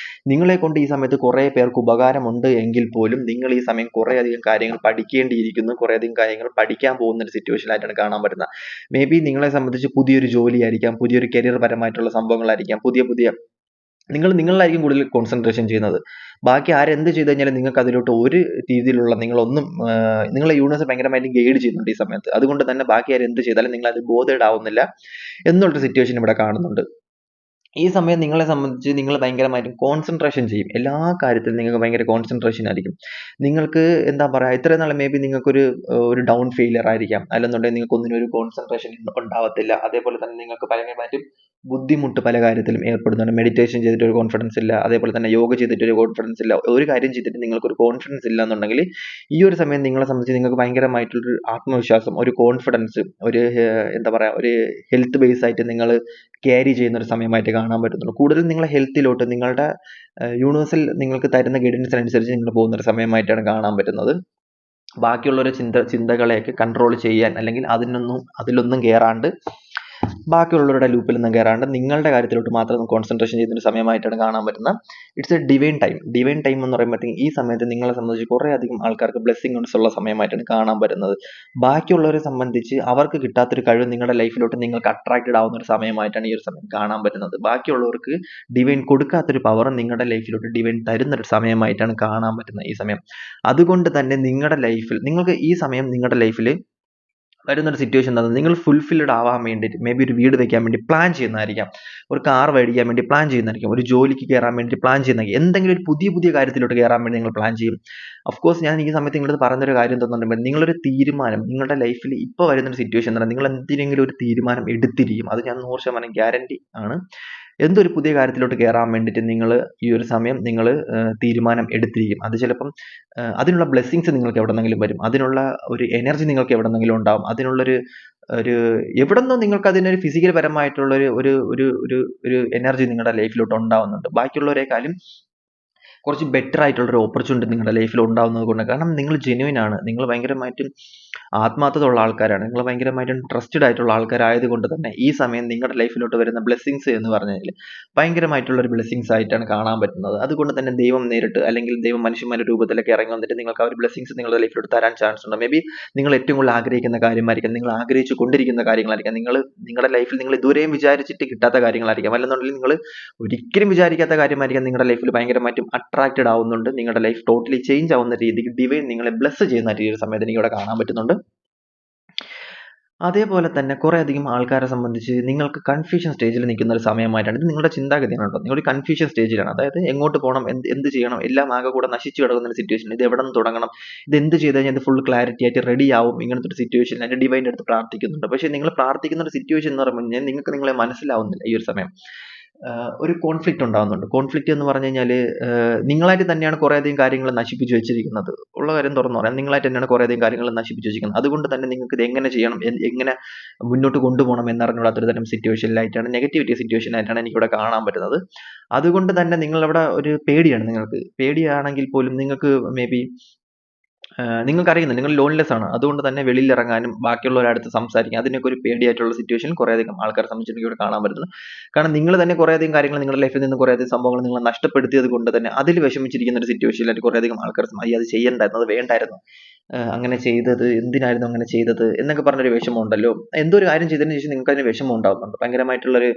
[SPEAKER 1] നിങ്ങളെ കൊണ്ട് ഈ സമയത്ത് കുറേ പേർക്ക് ഉപകാരമുണ്ട് എങ്കിൽ പോലും നിങ്ങൾ ഈ സമയം കുറേ അധികം കാര്യങ്ങൾ പഠിക്കേണ്ടിയിരിക്കുന്നു, കുറേ അധികം കാര്യങ്ങൾ പഠിക്കാൻ പോകുന്ന ഒരു സിറ്റുവേഷനിലായിട്ടാണ് കാണാൻ പറ്റുന്നത്. മേ ബി നിങ്ങളെ സംബന്ധിച്ച് പുതിയൊരു ജോലിയായിരിക്കാം, പുതിയൊരു കരിയർ പരമായിട്ടുള്ള സംഭവങ്ങളായിരിക്കാം, പുതിയ നിങ്ങളിലായിരിക്കും കൂടുതൽ കോൺസെൻട്രേഷൻ ചെയ്യുന്നത്. ബാക്കി ആരെന്ത് ചെയ്ത് കഴിഞ്ഞാലും നിങ്ങൾക്ക് അതിലോട്ട് ഒരു രീതിയിലുള്ള നിങ്ങളെ യൂണിവേഴ്സ് ഭയങ്കരമായിട്ട് ഗൈഡ് ചെയ്യുന്നുണ്ട് ഈ സമയത്ത്. അതുകൊണ്ട് തന്നെ ബാക്കി ആരെന്ത് ചെയ്താലും നിങ്ങൾ അത് ബോധേഡ് ആവുന്നില്ല എന്നുള്ളൊരു സിറ്റുവേഷൻ ഇവിടെ കാണുന്നുണ്ട്. ഈ സമയം നിങ്ങളെ സംബന്ധിച്ച് നിങ്ങൾ ഭയങ്കരമായിട്ടും കോൺസെൻട്രേഷൻ ചെയ്യും. എല്ലാ കാര്യത്തിലും നിങ്ങൾക്ക് ഭയങ്കര കോൺസെൻട്രേഷൻ ആയിരിക്കും. നിങ്ങൾക്ക് എന്താ പറയുക, ഇത്രയും നാൾ മേ ബി നിങ്ങൾക്കൊരു ഒരു ഡൗൺ ഫെയിലിയർ ആയിരിക്കാം, അല്ലെന്നുണ്ടെങ്കിൽ നിങ്ങൾക്ക് ഒന്നിനും ഒരു കോൺസെൻട്രേഷൻ ഉണ്ടാവത്തില്ല. അതേപോലെ തന്നെ നിങ്ങൾക്ക് ഭയങ്കരമായിട്ടും ബുദ്ധിമുട്ട് പല കാര്യത്തിലും ഏർപ്പെടുന്നുണ്ട്. മെഡിറ്റേഷൻ ചെയ്തിട്ട് ഒരു കോൺഫിഡൻസ് ഇല്ല, അതേപോലെ തന്നെ യോഗ ചെയ്തിട്ട് ഒരു കോൺഫിഡൻസ് ഇല്ല, ഒരു കാര്യം ചെയ്തിട്ട് നിങ്ങൾക്കൊരു കോൺഫിഡൻസ് ഇല്ല എന്നുണ്ടെങ്കിൽ ഈ ഒരു സമയം നിങ്ങളെ സംബന്ധിച്ച് നിങ്ങൾക്ക് ഭയങ്കരമായിട്ടുള്ളൊരു ആത്മവിശ്വാസം, ഒരു കോൺഫിഡൻസ്, ഒരു എന്താ പറയുക, ഒരു ഹെൽത്ത് ബേസ് ആയിട്ട് നിങ്ങൾ ക്യാരി ചെയ്യുന്ന ഒരു സമയമായിട്ട് കാണാൻ പറ്റുന്നുള്ളൂ. കൂടുതലും നിങ്ങളെ ഹെൽത്തിലോട്ട് നിങ്ങളുടെ യൂണിവേഴ്സൽ നിങ്ങൾക്ക് തരുന്ന ഗൈഡൻസിനനുസരിച്ച് നിങ്ങൾ പോകുന്ന ഒരു സമയമായിട്ടാണ് കാണാൻ പറ്റുന്നത്. ബാക്കിയുള്ളവരുടെ ചിന്തകളെയൊക്കെ കൺട്രോൾ ചെയ്യാൻ, അല്ലെങ്കിൽ അതിലൊന്നും കയറാണ്ട് ബാക്കിയുള്ളവരുടെ ലൂപ്പിലൊന്നും കയറാണ്ട് നിങ്ങളുടെ കാര്യത്തിലോട്ട് മാത്രം കോൺസെൻട്രേഷൻ ചെയ്യുന്ന ഒരു സമയമായിട്ടാണ് കാണാൻ പറ്റുന്നത്. It's A divine time. Divine time എന്ന് പറയുമ്പോഴത്തേക്കും ഈ സമയത്ത് നിങ്ങളെ സംബന്ധിച്ച് കുറേ അധികം ആൾക്കാർക്ക് ബ്ലെസ്സിങ്സ് ഉള്ള സമയമായിട്ടാണ് കാണാൻ പറ്റുന്നത്. ബാക്കിയുള്ളവരെ സംബന്ധിച്ച് അവർക്ക് കിട്ടാത്തൊരു കഴിവ് നിങ്ങളുടെ ലൈഫിലോട്ട് നിങ്ങൾക്ക് അട്രാക്റ്റഡ് ആവുന്ന ഒരു സമയമായിട്ടാണ് ഈ ഒരു സമയം കാണാൻ പറ്റുന്നത്. ബാക്കിയുള്ളവർക്ക് ഡിവൈൻ കൊടുക്കാത്തൊരു പവർ നിങ്ങളുടെ ലൈഫിലോട്ട് ഡിവൈൻ തരുന്ന ഒരു സമയമായിട്ടാണ് കാണാൻ പറ്റുന്നത് ഈ സമയം. അതുകൊണ്ട് തന്നെ നിങ്ങളുടെ ലൈഫിൽ നിങ്ങൾക്ക് ഈ സമയം നിങ്ങളുടെ ലൈഫിൽ വരുന്നൊരു സിറ്റുവേഷൻ എന്താണ്, നിങ്ങൾ ഫുൾഫിൽഡ് ആവാൻ വേണ്ടിയിട്ട് മേ ബി ഒരു വീട് വെക്കാൻ വേണ്ടി പ്ലാൻ ചെയ്യുന്നതായിരിക്കാം, ഒരു കാർ മേടിക്കാൻ വേണ്ടി പ്ലാൻ ചെയ്യുന്നതായിരിക്കും, ഒരു ജോലിക്ക് കയറാൻ വേണ്ടി പ്ലാൻ ചെയ്യുന്നതായിരിക്കും, എന്തെങ്കിലും ഒരു പുതിയ കാര്യത്തിലോട്ട് കയറാൻ വേണ്ടി നിങ്ങൾ പ്ലാൻ ചെയ്യും. ഓഫ്കോഴ്സ് ഞാൻ ഈ സമയത്ത് നിങ്ങളത് പറഞ്ഞൊരു കാര്യം എന്താണെന്നുണ്ടെങ്കിൽ നിങ്ങളൊരു തീരുമാനം നിങ്ങളുടെ ലൈഫിൽ ഇപ്പോൾ വരുന്നൊരു സിറ്റുവേഷൻ എന്ന് പറഞ്ഞാൽ നിങ്ങൾ എന്തിനെങ്കിലും ഒരു തീരുമാനം എടുത്തിരിക്കും. അത് ഞാൻ 100% ഗ്യാരണ്ടി ആണ്. എന്തൊരു പുതിയ കാര്യത്തിലോട്ട് കയറാൻ വേണ്ടിയിട്ട് നിങ്ങൾ ഈ ഒരു സമയം നിങ്ങൾ തീരുമാനം എടുത്തിരിക്കും. അത് ചിലപ്പം അതിനുള്ള ബ്ലെസ്സിങ്സ് നിങ്ങൾക്ക് എവിടെന്നെങ്കിലും വരും, അതിനുള്ള ഒരു എനർജി നിങ്ങൾക്ക് എവിടെന്നെങ്കിലും ഉണ്ടാവും, അതിനുള്ളൊരു ഒരു എവിടെന്നോ നിങ്ങൾക്ക് അതിനൊരു ഫിസിക്കൽ പരമായിട്ടുള്ള ഒരു ഒരു ഒരു ഒരു എനർജി നിങ്ങളുടെ ലൈഫിലോട്ട് ഉണ്ടാവുന്നുണ്ട്. ബാക്കിയുള്ളവരെക്കാളും കുറച്ച് ബെറ്റർ ആയിട്ടുള്ള ഒരു ഓപ്പർച്യൂണിറ്റി നിങ്ങളുടെ ലൈഫിൽ ഉണ്ടാവുന്നത് കൊണ്ട്. കാരണം നിങ്ങൾ ജെന്യുവൻ ആണ്, നിങ്ങൾ ഭയങ്കരമായിട്ടും ആത്മാർത്ഥത ഉള്ള ആൾക്കാരാണ്, നിങ്ങൾ ഭയങ്കരമായിട്ടും ട്രസ്റ്റഡ് ആയിട്ടുള്ള ആൾക്കാരായത് കൊണ്ട് തന്നെ ഈ സമയം നിങ്ങളുടെ ലൈഫിലോട്ട് വരുന്ന ബ്ലെസ്സിങ്സ് എന്ന് പറഞ്ഞു കഴിഞ്ഞാൽ ഭയങ്കരമായിട്ടുള്ള ഒരു ബ്ലെസ്സിങ്സ് ആയിട്ടാണ് കാണാൻ പറ്റുന്നത്. അതുകൊണ്ട് തന്നെ ദൈവം നേരിട്ട് അല്ലെങ്കിൽ ദൈവം മനുഷ്യന്മാരുടെ രൂപത്തിലൊക്കെ ഇറങ്ങി വന്നിട്ട് നിങ്ങൾക്ക് ആ ഒരു ബ്ലെസ്സിങ്സ് നിങ്ങളുടെ ലൈഫിലോട്ട് തരാൻ ചാൻസ് ഉണ്ട്. മേ ബി നിങ്ങൾ ഏറ്റവും കൂടുതൽ ആഗ്രഹിക്കുന്ന കാര്യമായിരിക്കാം, നിങ്ങൾ ആഗ്രഹിച്ചു കൊണ്ടിരിക്കുന്ന കാര്യങ്ങളായിരിക്കാം, നിങ്ങളുടെ ലൈഫിൽ നിങ്ങൾ ഇതുവരെയും വിചാരിച്ചിട്ട് കിട്ടാത്ത കാര്യങ്ങളായിരിക്കാം, അല്ലെന്നുണ്ടെങ്കിൽ നിങ്ങൾ ഒരിക്കലും വിചാരിക്കാത്ത കാര്യമായിരിക്കാം നിങ്ങളുടെ ലൈഫിൽ ഭയങ്കരമായിട്ടും അട്രാക്റ്റഡ് ആവുന്നുണ്ട്. നിങ്ങളുടെ ലൈഫ് ടോട്ടലി ചേഞ്ച് ആവുന്ന രീതിക്ക് ഡിവൈൻ നിങ്ങളെ ബ്ലെസ് ചെയ്യുന്ന ഈ ഒരു സമയത്ത് എനിക്ക് ഇവിടെ കാണാൻ പറ്റുന്നുണ്ട്. അതേപോലെ തന്നെ കുറേയധികം ആൾക്കാരെ സംബന്ധിച്ച് നിങ്ങൾക്ക് കൺഫ്യൂഷൻ സ്റ്റേജിൽ നിൽക്കുന്ന ഒരു സമയമായിട്ടാണ്. ഇത് നിങ്ങളുടെ ചിന്താഗതിയാണ് കേട്ടോ. നിങ്ങളൊരു കൺഫ്യൂഷൻ സ്റ്റേജിലാണ്. അതായത് എങ്ങോട്ട് പോകണം, എന്ത് ചെയ്യണം, എല്ലാം ആകെ കൂടെ നശിച്ചു കിടക്കുന്ന ഒരു സിറ്റുവേഷൻ. ഇത് എവിടെ നിന്ന് തുടങ്ങണം, ഇത് എന്ത് ചെയ്ത് കഴിഞ്ഞാൽ ഇത് ഫുൾ ക്ലാരിറ്റി ആയിട്ട് റെഡി ആവും, ഇങ്ങനത്തെ ഒരു സിറ്റുവേഷൻ അതിന്റെ ഡിവൈൻ്റെ അടുത്ത് പ്രാർത്ഥിക്കുന്നുണ്ട്. പക്ഷേ നിങ്ങൾ പ്രാർത്ഥിക്കുന്ന ഒരു സിറ്റുവേഷൻ എന്ന് പറഞ്ഞു കഴിഞ്ഞാൽ നിങ്ങൾക്ക് നിങ്ങളെ മനസ്സിലാവുന്നില്ല ഈ ഒരു സമയം. ഒരു കോൺഫ്ലിക്റ്റ് ഉണ്ടാകുന്നുണ്ട്. കോൺഫ്ലിക്റ്റ് എന്ന് പറഞ്ഞു കഴിഞ്ഞാൽ നിങ്ങളായിട്ട് തന്നെയാണ് കുറേയധികം കാര്യങ്ങൾ നശിപ്പിച്ചു വെച്ചിരിക്കുന്നത്. ഉള്ള കാര്യം തുറന്നു പറയാം, നിങ്ങളായിട്ട് തന്നെയാണ് കുറേയധികം കാര്യങ്ങൾ നശിപ്പിച്ചു വെച്ചിരിക്കുന്നത്. അതുകൊണ്ട് തന്നെ നിങ്ങൾക്ക് ഇത് എങ്ങനെ ചെയ്യണം, എങ്ങനെ മുന്നോട്ട് കൊണ്ടുപോകണം എന്നറിഞ്ഞുകൂടാത്തൊരു തരം സിറ്റുവേഷനിലായിട്ടാണ്, നെഗറ്റിവിറ്റി സിറ്റുവേഷനായിട്ടാണ് എനിക്കിവിടെ കാണാൻ പറ്റുന്നത്. അതുകൊണ്ട് തന്നെ നിങ്ങളവിടെ ഒരു പേടിയാണ്. നിങ്ങൾക്ക് പേടിയാണെങ്കിൽ പോലും നിങ്ങൾക്ക് മേ ബി നിങ്ങൾക്കറിയുന്നത് നിങ്ങൾ ലോൺലെസ് ആണ്. അതുകൊണ്ട് തന്നെ വെളിയിൽ ഇറങ്ങാനും ബാക്കിയുള്ളവരുടെ അടുത്ത് സംസാരിക്കാൻ അതിനൊക്കെ ഒരു പേടിയായിട്ടുള്ള സിറ്റുവേഷൻ കുറേയധികം ആൾക്കാരെ സംബന്ധിച്ച് എനിക്ക് ഇവിടെ കാണാൻ പറ്റുന്നത്. കാരണം നിങ്ങൾ തന്നെ കുറേയധികം കാര്യങ്ങൾ നിങ്ങളുടെ ലൈഫിൽ നിന്ന് കുറേയധികം സംഭവങ്ങൾ നിങ്ങൾ നഷ്ടപ്പെടുത്തിയത് കൊണ്ട് തന്നെ അതിൽ വിഷമിച്ചിരിക്കുന്ന ഒരു സിറ്റുവേഷനിലായിട്ട് കുറേയധികം ആൾക്കാർ അത് ചെയ്യണ്ടായിരുന്നു, അത് വേണ്ടായിരുന്നു, അങ്ങനെ ചെയ്തത് എന്തിനായിരുന്നു അങ്ങനെ ചെയ്തത് എന്നൊക്കെ പറഞ്ഞൊരു വിഷമം ഉണ്ടല്ലോ. എന്തോ ഒരു കാര്യം ചെയ്തതിന് ശേഷം നിങ്ങൾക്ക് അതിന് വിഷമം ഉണ്ടാകുന്നുണ്ട്, ഭയങ്കരമായിട്ടുള്ളൊരു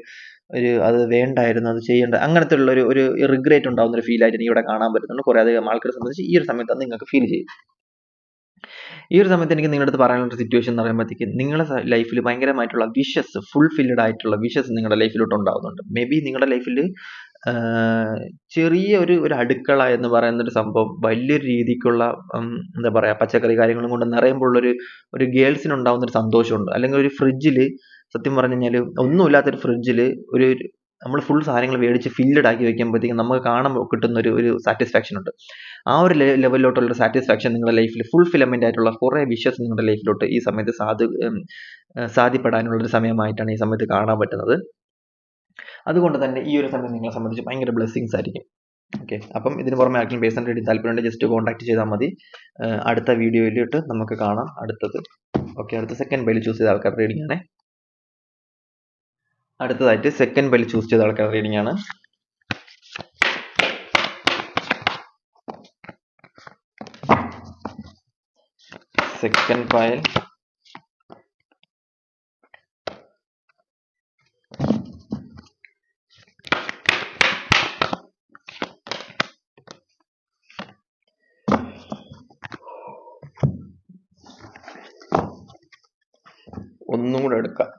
[SPEAKER 1] അത് വേണ്ടായിരുന്നു, അത് ചെയ്യേണ്ട, അങ്ങനത്തെ ഉള്ള ഒരു റിഗ്രറ്റ് ഉണ്ടാകുന്ന ഒരു ഫീൽ ആയിട്ട് എനിക്ക് ഇവിടെ കാണാൻ പറ്റുന്നുണ്ട്. കുറേയധികം ആൾക്കാരെ സംബന്ധിച്ച് ഈ ഒരു സമയത്ത് നിങ്ങൾക്ക് ഫീൽ ചെയ്യും. ഈ ഒരു സമയത്ത് എനിക്ക് നിങ്ങളുടെ അടുത്ത് പറയാനുള്ള സിറ്റുവേഷൻ എന്ന് പറയുമ്പോഴത്തേക്ക് നിങ്ങളുടെ ലൈഫിൽ ഭയങ്കരമായിട്ടുള്ള വിഷസ്, ഫുൾഫിൽഡ് ആയിട്ടുള്ള വിഷസ് നിങ്ങളുടെ ലൈഫിലോട്ട് ഉണ്ടാകുന്നുണ്ട്. മേ ബി നിങ്ങളുടെ ലൈഫിൽ ചെറിയ ഒരു അടുക്കള എന്ന് പറയുന്ന ഒരു സംഭവം വലിയൊരു രീതിക്കുള്ള എന്താ പറയുക, പച്ചക്കറി കാര്യങ്ങളും കൊണ്ട് നിറയുമ്പോൾ ഒരു ഗേൾസിന് ഉണ്ടാകുന്ന ഒരു സന്തോഷമുണ്ട്. അല്ലെങ്കിൽ ഒരു ഫ്രിഡ്ജിൽ, സത്യം പറഞ്ഞു കഴിഞ്ഞാൽ ഒന്നുമില്ലാത്തൊരു ഫ്രിഡ്ജിൽ ഒരു നമ്മൾ ഫുൾ സാധനങ്ങൾ മേടിച്ച് ഫില്ലഡ് ആക്കി വെക്കുമ്പോഴത്തേക്കും നമുക്ക് കാണാൻ കിട്ടുന്ന ഒരു സാറ്റിസ്ഫാക്ഷൻ ഉണ്ട്. ആ ഒരു ലെവലിലോട്ടുള്ള സാറ്റിസ്ഫാക്ഷൻ നിങ്ങളുടെ ലൈഫിൽ ഫുൾഫില്ലമെന്റ് ആയിട്ടുള്ള കുറേ വിഷസ് നിങ്ങളുടെ ലൈഫിലോട്ട് ഈ സമയത്ത് സാധ്യപ്പെടാനുള്ള ഒരു സമയമായിട്ടാണ് ഈ സമയത്ത് കാണാൻ പറ്റുന്നത്. അതുകൊണ്ട് തന്നെ ഈ ഒരു സമയം നിങ്ങളെ സംബന്ധിച്ച് ഭയങ്കര ബ്ലെസ്സിങ്സ് ആയിരിക്കും. ഓക്കെ, അപ്പം ഇതിന് പുറമെ ആർക്കെങ്കിലും പേഴ്സണൽ റീഡിംഗ് താല്പര്യമുണ്ടെങ്കിൽ ജസ്റ്റ് കോൺടാക്ട് ചെയ്താൽ മതി. അടുത്ത വീഡിയോയിലിട്ട് നമുക്ക് കാണാം അടുത്തത്. ഓക്കെ, അടുത്ത സെക്കൻഡ് ബൈൽ ചൂസ് ചെയ്ത ആൾക്കാർ റീഡിംഗ് ആണ്. അടുത്തതായിട്ട് സെക്കൻഡ് ബൈൽ ചൂസ് ചെയ്ത ആൾക്കാർ റീഡിംഗ് ആണ്. സെക്കൻഡ് പൈൽ ഒന്നും കൂടെ എടുക്കാം.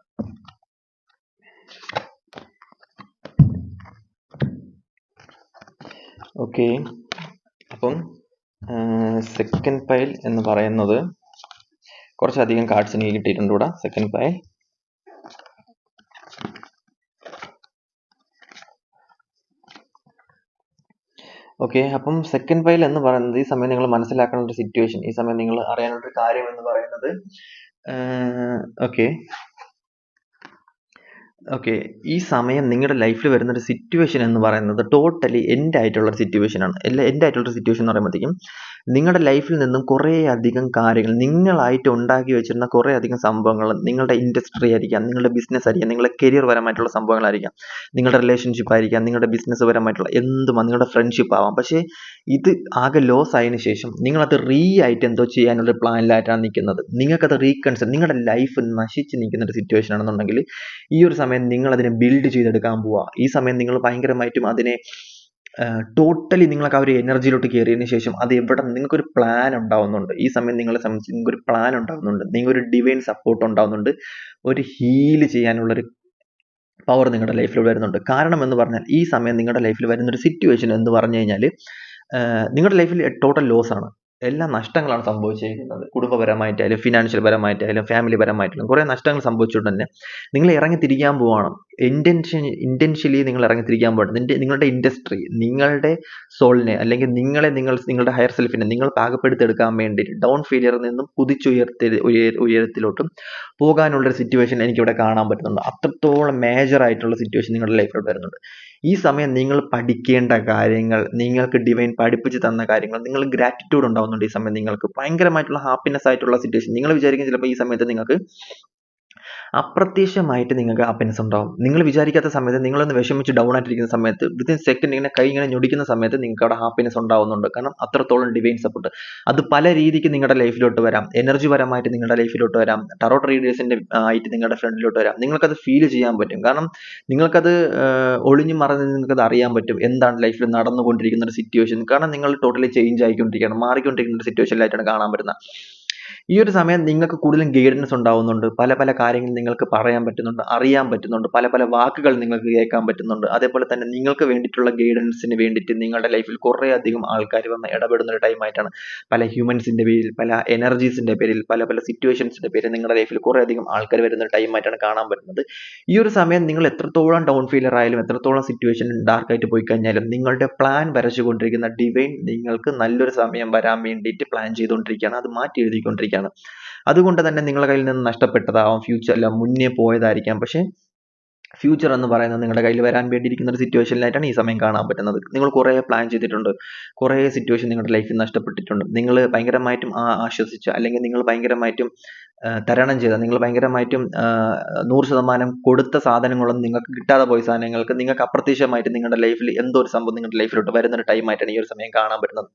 [SPEAKER 1] ഓക്കെ, അപ്പം സെക്കൻഡ് പൈൽ എന്ന് പറയുന്നത് കുറച്ചധികം കാർഡ്സ് എനിക്ക് കിട്ടിയിട്ടുണ്ട് ഇവിടെ. Second pile, okay. അപ്പം സെക്കൻഡ് പൈൽ എന്ന് പറയുന്നത് ഈ സമയം നിങ്ങൾ മനസ്സിലാക്കേണ്ട ഒരു സിറ്റുവേഷൻ, ഈ സമയം നിങ്ങൾ അറിയാനുള്ള ഒരു കാര്യം എന്ന് പറയുന്നത് ഓക്കെ, ഈ സമയം നിങ്ങളുടെ ലൈഫിൽ വരുന്ന ഒരു സിറ്റുവേഷൻ എന്ന് പറയുന്നത് ടോട്ടലി എൻഡ് ആയിട്ടുള്ള ഒരു സിറ്റുവേഷൻ ആണ്. എൻഡ് ആയിട്ടുള്ള ഒരു സിറ്റുവേഷൻ എന്ന് പറയുമ്പോഴത്തേക്കും നിങ്ങളുടെ ലൈഫിൽ നിന്നും കുറേ അധികം കാര്യങ്ങൾ, നിങ്ങളായിട്ട് ഉണ്ടാക്കി വെച്ചിരുന്ന കുറേ അധികം സംഭവങ്ങൾ, നിങ്ങളുടെ ഇൻഡസ്ട്രി ആയിരിക്കാം, നിങ്ങളുടെ ബിസിനസ് ആയിരിക്കാം, നിങ്ങളുടെ കരിയർ പരമായിട്ടുള്ള സംഭവങ്ങളായിരിക്കാം, നിങ്ങളുടെ റിലേഷൻഷിപ്പ് ആയിരിക്കാം, നിങ്ങളുടെ ബിസിനസ് പരമായിട്ടുള്ള എന്തും, നിങ്ങളുടെ ഫ്രണ്ട്ഷിപ്പ് ആവാം. പക്ഷേ ഇത് ആകെ ലോസ് ആയതിനു ശേഷം നിങ്ങളത് ആയിട്ട് എന്തോ ചെയ്യാനുള്ള പ്ലാനിലായിട്ടാണ് നിൽക്കുന്നത്. നിങ്ങൾക്കത് റീകൺസിഡർ, നിങ്ങളുടെ ലൈഫ് നശിച്ച് നിൽക്കുന്ന ഒരു സിറ്റുവേഷൻ ആണെന്നുണ്ടെങ്കിൽ ഈ ഒരു സമയം നിങ്ങൾ അതിനെ ബിൽഡ് ചെയ്തെടുക്കാൻ പോവുക. ഈ സമയം നിങ്ങൾ ഭയങ്കരമായിട്ടും അതിനെ ടോട്ടലി നിങ്ങൾക്ക് ആ ഒരു എനർജിയിലോട്ട് കയറിയതിന് ശേഷം അത് എവിടെ നിങ്ങൾക്കൊരു പ്ലാൻ ഉണ്ടാവുന്നുണ്ട്. ഈ സമയം നിങ്ങളെ സംബന്ധിച്ച് നിങ്ങൾക്കൊരു പ്ലാൻ ഉണ്ടാവുന്നുണ്ട്, നിങ്ങൾക്കൊരു ഡിവൈൻ സപ്പോർട്ട് ഉണ്ടാവുന്നുണ്ട്, ഒരു ഹീല് ചെയ്യാനുള്ളൊരു പവർ നിങ്ങളുടെ ലൈഫിൽ വരുന്നുണ്ട്. കാരണം എന്ന് പറഞ്ഞാൽ ഈ സമയം നിങ്ങളുടെ ലൈഫിൽ വരുന്നൊരു സിറ്റുവേഷൻ എന്ന് പറഞ്ഞു കഴിഞ്ഞാൽ നിങ്ങളുടെ ലൈഫിൽ ടോട്ടൽ ലോസ് ആണ്, എല്ലാ നഷ്ടങ്ങളാണ് സംഭവിച്ചിരിക്കുന്നത്. കുടുംബപരമായിട്ടായാലും ഫിനാൻഷ്യൽ പരമായിട്ടായാലും ഫാമിലി പരമായിട്ടായാലും കുറേ നഷ്ടങ്ങൾ സംഭവിച്ചുകൊണ്ട് തന്നെ നിങ്ങൾ ഇറങ്ങി തിരിക്കാൻ പോവാണ്. ഇൻറ്റൻഷ്യലി നിങ്ങൾ ഇറങ്ങി തിരിക്കാൻ പോകണം. നിങ്ങളുടെ ഇൻഡസ്ട്രി, നിങ്ങളുടെ സോളിനെ, അല്ലെങ്കിൽ നിങ്ങളുടെ ഹയർ സെൽഫിനെ നിങ്ങൾ പാകപ്പെടുത്തിയെടുക്കാൻ വേണ്ടിയിട്ട് ഡൗൺ ഫെയിലിയറിൽ നിന്നും ഉയരത്തിലോട്ടും പോകാനുള്ളൊരു സിറ്റുവേഷൻ എനിക്കിവിടെ കാണാൻ പറ്റുന്നുണ്ട്. അത്രത്തോളം മേജർ ആയിട്ടുള്ള സിറ്റുവേഷൻ നിങ്ങളുടെ ലൈഫിലോട്ട് വരുന്നുണ്ട്. ഈ സമയം നിങ്ങൾ പഠിക്കേണ്ട കാര്യങ്ങൾ, നിങ്ങൾക്ക് ഡിവൈൻ പഠിപ്പിച്ച് തന്ന കാര്യങ്ങൾ, നിങ്ങൾ ഗ്രാറ്റിറ്റ്യൂഡ് ഉണ്ടാവുന്നുണ്ട്. ഈ സമയം നിങ്ങൾക്ക് ഭയങ്കരമായിട്ടുള്ള ഹാപ്പിനെസ് ആയിട്ടുള്ള സിറ്റുവേഷൻ. നിങ്ങൾ വിചാരിക്കും ചിലപ്പോൾ ഈ സമയത്ത് നിങ്ങൾക്ക് അപ്രത്യക്ഷമായിട്ട് നിങ്ങൾക്ക് ഹാപ്പിനെസ് ഉണ്ടാവും. നിങ്ങൾ വിചാരിക്കാത്ത സമയത്ത്, നിങ്ങളൊന്ന് വിഷമിച്ച് ഡൗൺ ആയിട്ടിരിക്കുന്ന സമയത്ത് വിത്തിൻ സെക്കൻഡ് ഇങ്ങനെ കൈ ഇങ്ങനെ ഞൊടിക്കുന്ന സമയത്ത് നിങ്ങൾക്ക് അവിടെ ഹാപ്പിനെസ് ഉണ്ടാവുന്നുണ്ട്. കാരണം അത്രത്തോളം ഡിവൈൻ സപ്പോർട്ട്. അത് പല രീതിക്ക് നിങ്ങളുടെ ലൈഫിലോട്ട് വരാം. എനർജി പരമായിട്ട് നിങ്ങളുടെ ലൈഫിലോട്ട് വരാം, ടാരോട്ട് റീഡേഴ്സിന്റെ ആയിട്ട് നിങ്ങളുടെ ഫ്രണ്ടിലോട്ട് വരാം. നിങ്ങൾക്കത് ഫീൽ ചെയ്യാൻ പറ്റും. കാരണം നിങ്ങൾക്കത് ഒളിഞ്ഞു മറന്ന് നിങ്ങൾക്കത് അറിയാൻ പറ്റും എന്താണ് ലൈഫിൽ നടന്നുകൊണ്ടിരിക്കുന്ന ഒരു സിറ്റുവേഷൻ. കാരണം നിങ്ങൾ ടോട്ടലി ചേഞ്ച് ആയിക്കൊണ്ടിരിക്കുകയാണ്, മാറിക്കൊണ്ടിരിക്കുന്ന ഒരു സിറ്റുവേഷനിലായിട്ടാണ് കാണാൻ പറ്റുന്നത്. ഈ ഒരു സമയം നിങ്ങൾക്ക് കൂടുതലും ഗൈഡൻസ് ഉണ്ടാവുന്നുണ്ട്. പല പല കാര്യങ്ങൾ നിങ്ങൾക്ക് പറയാൻ പറ്റുന്നുണ്ട്, അറിയാൻ പറ്റുന്നുണ്ട്, പല പല വാക്കുകൾ നിങ്ങൾക്ക് കേൾക്കാൻ പറ്റുന്നുണ്ട്. അതേപോലെ തന്നെ നിങ്ങൾക്ക് വേണ്ടിയിട്ടുള്ള ഗൈഡൻസിന് വേണ്ടിയിട്ട് നിങ്ങളുടെ ലൈഫിൽ കുറേയധികം ആൾക്കാർ വന്ന് ഇടപെടുന്ന ഒരു ടൈം ആയിട്ടാണ്. പല ഹ്യൂമൻസിന്റെ പേരിൽ, പല എനർജീസിന്റെ പേരിൽ, പല പല സിറ്റുവേഷൻസിന്റെ പേരിൽ നിങ്ങളുടെ ലൈഫിൽ കുറേയധികം ആൾക്കാർ വരുന്ന ഒരു ടൈം ആയിട്ടാണ് കാണാൻ പറ്റുന്നത്. ഈ ഒരു സമയം നിങ്ങൾ എത്രത്തോളം ഡൗൺ ഫീലർ ആയാലും, എത്രത്തോളം സിറ്റുവേഷൻ ഡാർക്ക് ആയിട്ട് പോയി കഴിഞ്ഞാലും, നിങ്ങളുടെ പ്ലാൻ വരച്ചുകൊണ്ടിരിക്കുന്ന ഡിവൈൻ നിങ്ങൾക്ക് നല്ലൊരു സമയം വരാൻ വേണ്ടിയിട്ട് പ്ലാൻ ചെയ്തുകൊണ്ടിരിക്കുകയാണ്. അത് മാറ്റി എഴുതിക്കൊണ്ടിരിക്കുകയാണ്. അതുകൊണ്ട് തന്നെ നിങ്ങളുടെ കയ്യിൽ നിന്ന് നഷ്ടപ്പെട്ടതാവാം, ഫ്യൂച്ചറിൽ മുന്നേ പോയതായിരിക്കാം. പക്ഷേ ഫ്യൂച്ചർ എന്ന് പറയുന്നത് നിങ്ങളുടെ കയ്യിൽ വരാൻ വേണ്ടിയിരിക്കുന്ന ഒരു സിറ്റുവേഷനിലായിട്ടാണ് ഈ സമയം കാണാൻ പറ്റുന്നത്. നിങ്ങൾ കുറേ പ്ലാൻ ചെയ്തിട്ടുണ്ട്, കുറേ സിറ്റുവേഷൻ നിങ്ങളുടെ ലൈഫിൽ നഷ്ടപ്പെട്ടിട്ടുണ്ട്. നിങ്ങൾ ഭയങ്കരമായിട്ടും ആശ്വസിച്ച, അല്ലെങ്കിൽ നിങ്ങൾ ഭയങ്കരമായിട്ടും തരണം ചെയ്ത, നിങ്ങൾ ഭയങ്കരമായിട്ടും 100% കൊടുത്ത സാധനങ്ങളൊന്നും നിങ്ങൾക്ക് കിട്ടാതെ പോയ സാധനങ്ങൾക്ക് നിങ്ങൾക്ക് അപ്രത്യക്ഷമായിട്ട് നിങ്ങളുടെ ലൈഫിൽ എന്തോ ഒരു സംഭവം നിങ്ങളുടെ ലൈഫിലോട്ട് വരുന്ന ഒരു ടൈം ആയിട്ടാണ് ഈ ഒരു സമയം കാണാൻ പറ്റുന്നത്.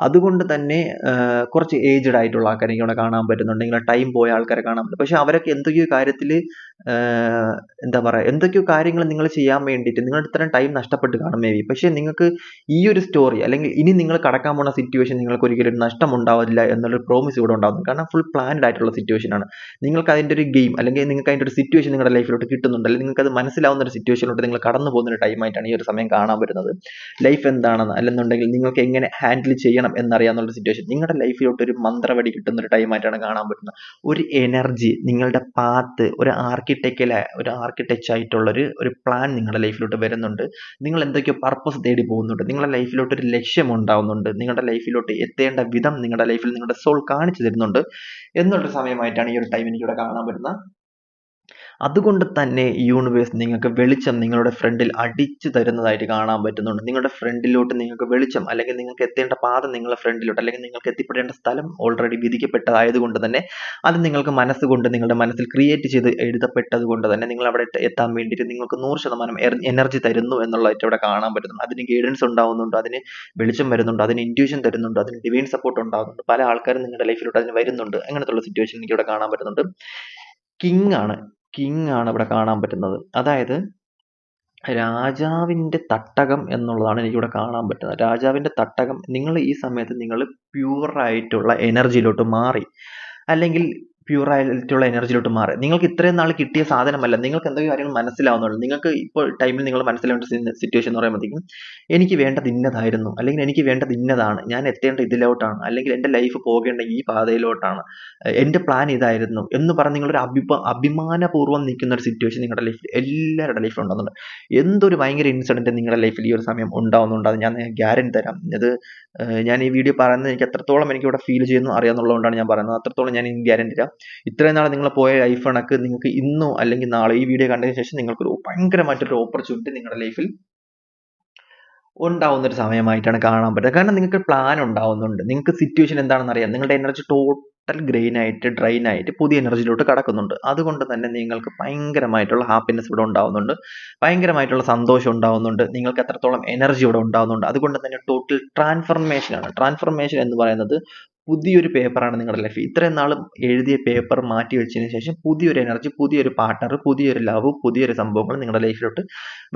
[SPEAKER 1] അതുകൊണ്ട് തന്നെ കുറച്ച് ഏജ്ഡ് ആയിട്ടുള്ള ആൾക്കാരെ എനിക്ക് ഇവിടെ കാണാൻ പറ്റുന്നുണ്ട്. നിങ്ങളുടെ ടൈം പോയ ആൾക്കാരെ കാണാൻ പറ്റും. പക്ഷെ അവരൊക്കെ എന്തൊക്കെയോ കാര്യത്തിൽ എന്താ പറയുക, എന്തൊക്കെയോ കാര്യങ്ങൾ നിങ്ങൾ ചെയ്യാൻ വേണ്ടിയിട്ട് നിങ്ങളുടെ ഇത്രയും ടൈം നഷ്ടപ്പെട്ട് കാണും മേ ബി. പക്ഷേ നിങ്ങൾക്ക് ഈ ഒരു സ്റ്റോറി, അല്ലെങ്കിൽ ഇനി നിങ്ങൾ കടക്കാൻ പോകുന്ന സിറ്റുവേഷൻ നിങ്ങൾക്ക് ഒരിക്കലും ഒരു നഷ്ടം ഉണ്ടാവില്ല എന്നുള്ളൊരു പ്രോമിസ് ഇവിടെ ഉണ്ടാകുന്നു. കാരണം ഫുൾ പ്ലാൻഡ് ആയിട്ടുള്ള സിറ്റുവേഷൻ ആണ്. നിങ്ങൾക്ക് അതിൻ്റെ ഒരു ഗെയിം, അല്ലെങ്കിൽ നിങ്ങൾക്ക് അതിൻ്റെ ഒരു സിറ്റുവേഷൻ നിങ്ങളുടെ ലൈഫിലോട്ട് കിട്ടുന്നുണ്ട്, അല്ലെങ്കിൽ നിങ്ങൾക്ക് അത് മനസ്സിലാവുന്ന ഒരു സിറ്റുവേഷനിലോട്ട് നിങ്ങൾ കടന്നു പോകുന്ന ഒരു ടൈം ആയിട്ടാണ് ഈ ഒരു സമയം കാണാൻ പറ്റുന്നത്. ലൈഫ് എന്താണെന്ന്, അല്ലെന്നുണ്ടെങ്കിൽ നിങ്ങൾക്ക് എങ്ങനെ ഹാൻഡിൽ ചെയ്യണം എന്നറിയാവുന്ന ഒരു സിറ്റുവേഷൻ, നിങ്ങളുടെ ലൈഫിലോട്ട് ഒരു മന്ത്രവടി കിട്ടുന്ന ഒരു ടൈം ആയിട്ടാണ് കാണാൻ പറ്റുന്നത്. ഒരു എനർജി, നിങ്ങളുടെ പാത്ത്, ഒരു ആർക്കിടെക്ചർ ആയിട്ടുള്ള ഒരു പ്ലാൻ നിങ്ങളുടെ ലൈഫിലോട്ട് വരുന്നുണ്ട്. നിങ്ങൾ എന്തൊക്കെയോ പർപ്പസ് തേടി പോകുന്നുണ്ട്, നിങ്ങളുടെ ലൈഫിലോട്ട് ഒരു ലക്ഷ്യം ഉണ്ടാവുന്നുണ്ട്, നിങ്ങളുടെ ലൈഫിലോട്ട് എത്തേണ്ട വിധം നിങ്ങളുടെ ലൈഫിൽ നിങ്ങളുടെ സോൾ കാണിച്ചു തരുന്നുണ്ട് എന്നുള്ളൊരു സമയമായിട്ടാണ് ഈ ഒരു ടൈം എനിക്കിവിടെ കാണാൻ പറ്റുന്നത്. അതുകൊണ്ട് തന്നെ യൂണിവേഴ്സ് നിങ്ങൾക്ക് വെളിച്ചം നിങ്ങളുടെ ഫ്രണ്ടിൽ അടിച്ചു തരുന്നതായിട്ട് കാണാൻ പറ്റുന്നുണ്ട്. നിങ്ങളുടെ ഫ്രണ്ടിലോട്ട് നിങ്ങൾക്ക് വെളിച്ചം, അല്ലെങ്കിൽ നിങ്ങൾക്ക് എത്തേണ്ട പാത നിങ്ങളുടെ ഫ്രണ്ടിലോട്ട്, അല്ലെങ്കിൽ നിങ്ങൾക്ക് എത്തിപ്പെടേണ്ട സ്ഥലം ഓൾറെഡി വിധിക്കപ്പെട്ടതായതുകൊണ്ട് തന്നെ അത് നിങ്ങൾക്ക് മനസ്സുകൊണ്ട്, നിങ്ങളുടെ മനസ്സിൽ ക്രിയേറ്റ് ചെയ്ത് എഴുതപ്പെട്ടത് കൊണ്ട് തന്നെ നിങ്ങൾ അവിടെ എത്താൻ വേണ്ടിയിട്ട് നിങ്ങൾക്ക് 100% എനർജി തരുന്നു എന്നുള്ളതായിട്ട് ഇവിടെ കാണാൻ പറ്റുന്നു. അതിന് ഗൈഡൻസ് ഉണ്ടാവുന്നുണ്ട്, അതിന് വെളിച്ചം വരുന്നുണ്ട്, അതിന് ഇൻറ്റ്യൂഷൻ തരുന്നുണ്ട്, അതിന് ഡിവൈൻ സപ്പോർട്ട് ഉണ്ടാകുന്നുണ്ട്. പല ആൾക്കാരും നിങ്ങളുടെ ലൈഫിലോട്ട് അതിന് വരുന്നുണ്ട്. അങ്ങനത്തുള്ള സിറ്റുവേഷൻ എനിക്ക് ഇവിടെ കാണാൻ പറ്റുന്നുണ്ട്. കിങ് ആണ് ഇവിടെ കാണാൻ പറ്റുന്നത്. അതായത് രാജാവിന്റെ തട്ടകം എന്നുള്ളതാണ് എനിക്കിവിടെ കാണാൻ പറ്റുന്നത്. രാജാവിന്റെ തട്ടകം, നിങ്ങൾ ഈ സമയത്ത് നിങ്ങൾ പ്യൂർ ആയിട്ടുള്ള എനർജിയിലോട്ട് മാറി, അല്ലെങ്കിൽ പ്യൂർ ആയിട്ടുള്ള എനർജിയിലോട്ട് മാറി. നിങ്ങൾക്ക് ഇത്രയും നാൾ കിട്ടിയ സാധനമല്ല, നിങ്ങൾക്ക് എന്തൊക്കെ കാര്യങ്ങൾ മനസ്സിലാവുന്നുള്ളൂ. നിങ്ങൾക്ക് ഇപ്പോൾ ടൈമിൽ നിങ്ങൾ മനസ്സിലാവേണ്ട സിറ്റുവേഷൻ എന്ന് പറയുമ്പോഴത്തേക്കും എനിക്ക് വേണ്ടത് ഇന്നതായിരുന്നു, അല്ലെങ്കിൽ എനിക്ക് വേണ്ടത് ഇന്നതാണ്, ഞാൻ എത്തേണ്ട ഇതിലോട്ടാണ്, അല്ലെങ്കിൽ എൻ്റെ ലൈഫ് പോകേണ്ട ഈ പാതയിലോട്ടാണ്, എൻ്റെ പ്ലാൻ ഇതായിരുന്നു എന്ന് പറഞ്ഞ് നിങ്ങളൊരു അഭിമാനപൂർവ്വം നിൽക്കുന്ന ഒരു സിറ്റുവേഷൻ നിങ്ങളുടെ ലൈഫിൽ, എല്ലാവരുടെ ലൈഫിൽ ഉണ്ടാകുന്നുണ്ട്. എന്തൊരു ഭയങ്കര ഇൻസിഡൻറ്റ് നിങ്ങളുടെ ലൈഫിൽ ഈ ഒരു സമയം ഉണ്ടാവുന്നുണ്ട്, അത് ഞാൻ ഗ്യാരണ്ടി തരാം. അത് ഞാൻ ഈ വീഡിയോ പറയുന്നത് എനിക്ക് എത്രത്തോളം എനിക്കിവിടെ ഫീൽ ചെയ്യുന്നു അറിയാമെന്നുള്ളതുകൊണ്ടാണ് ഞാൻ പറയുന്നത്. അത്രത്തോളം ഞാൻ ഗ്യാരണ്ടി തരാം. ഇത്രയും നാൾ നിങ്ങൾ പോയ ലൈഫ് കണക്ക് നിങ്ങൾക്ക് ഇന്നോ അല്ലെങ്കിൽ നാളെ ഈ വീഡിയോ കണ്ടതിന് ശേഷം നിങ്ങൾക്കൊരു ഭയങ്കരമായിട്ടൊരു ഓപ്പർച്യൂണിറ്റി നിങ്ങളുടെ ലൈഫിൽ ഉണ്ടാവുന്ന ഒരു സമയമായിട്ടാണ് കാണാൻ പറ്റുന്നത്. കാരണം നിങ്ങൾക്ക് പ്ലാൻ ഉണ്ടാവുന്നുണ്ട്, നിങ്ങൾക്ക് സിറ്റുവേഷൻ എന്താണെന്ന് അറിയാം, നിങ്ങളുടെ എനർജി ടോട്ടൽ ഡ്രെയിൻ ആയിട്ട് പുതിയ എനർജിയിലോട്ട് കടക്കുന്നുണ്ട്. അതുകൊണ്ട് തന്നെ നിങ്ങൾക്ക് ഭയങ്കരമായിട്ടുള്ള ഹാപ്പിനെസ് ഇവിടെ ഉണ്ടാവുന്നുണ്ട്, ഭയങ്കരമായിട്ടുള്ള സന്തോഷം ഉണ്ടാവുന്നുണ്ട്, നിങ്ങൾക്ക് എത്രത്തോളം എനർജി ഇവിടെ ഉണ്ടാവുന്നുണ്ട്. അതുകൊണ്ട് തന്നെ ടോട്ടൽ ട്രാൻസ്ഫർമേഷൻ ആണ്. ട്രാൻസ്ഫർമേഷൻ എന്ന് പറയുന്നത് പുതിയൊരു പേപ്പറാണ് നിങ്ങളുടെ ലൈഫ്. ഇത്രയും നാളും എഴുതിയ പേപ്പർ മാറ്റി വെച്ചതിന് ശേഷം പുതിയൊരു എനർജി, പുതിയൊരു പാർട്ട്ണർ, പുതിയൊരു ലവ്, പുതിയൊരു സംഭവങ്ങൾ നിങ്ങളുടെ ലൈഫിലോട്ട്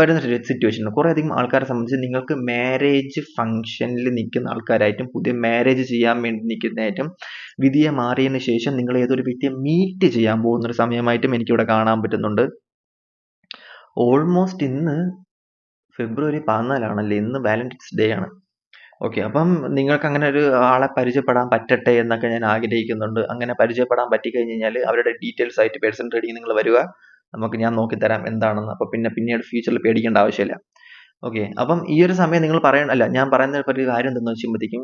[SPEAKER 1] വരുന്ന സിറ്റുവേഷൻ. കുറേ അധികം ആൾക്കാരെ സംബന്ധിച്ച് നിങ്ങൾക്ക് മാരേജ് ഫംഗ്ഷനിൽ നിൽക്കുന്ന ആൾക്കാരായിട്ടും, പുതിയ മാരേജ് ചെയ്യാൻ വേണ്ടി നിൽക്കുന്നതായിട്ടും, വിധിയെ മാറിയതിന് ശേഷം നിങ്ങൾ ഏതൊരു വ്യക്തിയെ മീറ്റ് ചെയ്യാൻ പോകുന്ന ഒരു സമയമായിട്ടും എനിക്കിവിടെ കാണാൻ പറ്റുന്നുണ്ട്. ഓൾമോസ്റ്റ് ഇന്ന് ഫെബ്രുവരി 14 ഇന്ന് വാലന്റൈൻസ് ഡേ ആണ്. ഓക്കെ, അപ്പം നിങ്ങൾക്ക് അങ്ങനെ ഒരു ആളെ പരിചയപ്പെടാൻ പറ്റട്ടെ എന്നൊക്കെ ഞാൻ ആഗ്രഹിക്കുന്നുണ്ട്. അങ്ങനെ പരിചയപ്പെടാൻ പറ്റിക്കഴിഞ്ഞ് കഴിഞ്ഞാൽ അവരുടെ ഡീറ്റെയിൽസ് ആയിട്ട് പേഴ്സണൽ റീഡിങ് നിങ്ങൾ വരിക, ഞാൻ നോക്കിത്തരാം എന്താണെന്ന്. അപ്പോൾ പിന്നീട് ഫ്യൂച്ചറിൽ പേടിക്കേണ്ട ആവശ്യമില്ല. ഓക്കെ, അപ്പം ഈ ഒരു സമയം നിങ്ങൾ ഞാൻ പറയുന്ന ഒരു കാര്യം എന്തെന്ന് വെച്ചുമ്പോഴത്തേക്കും,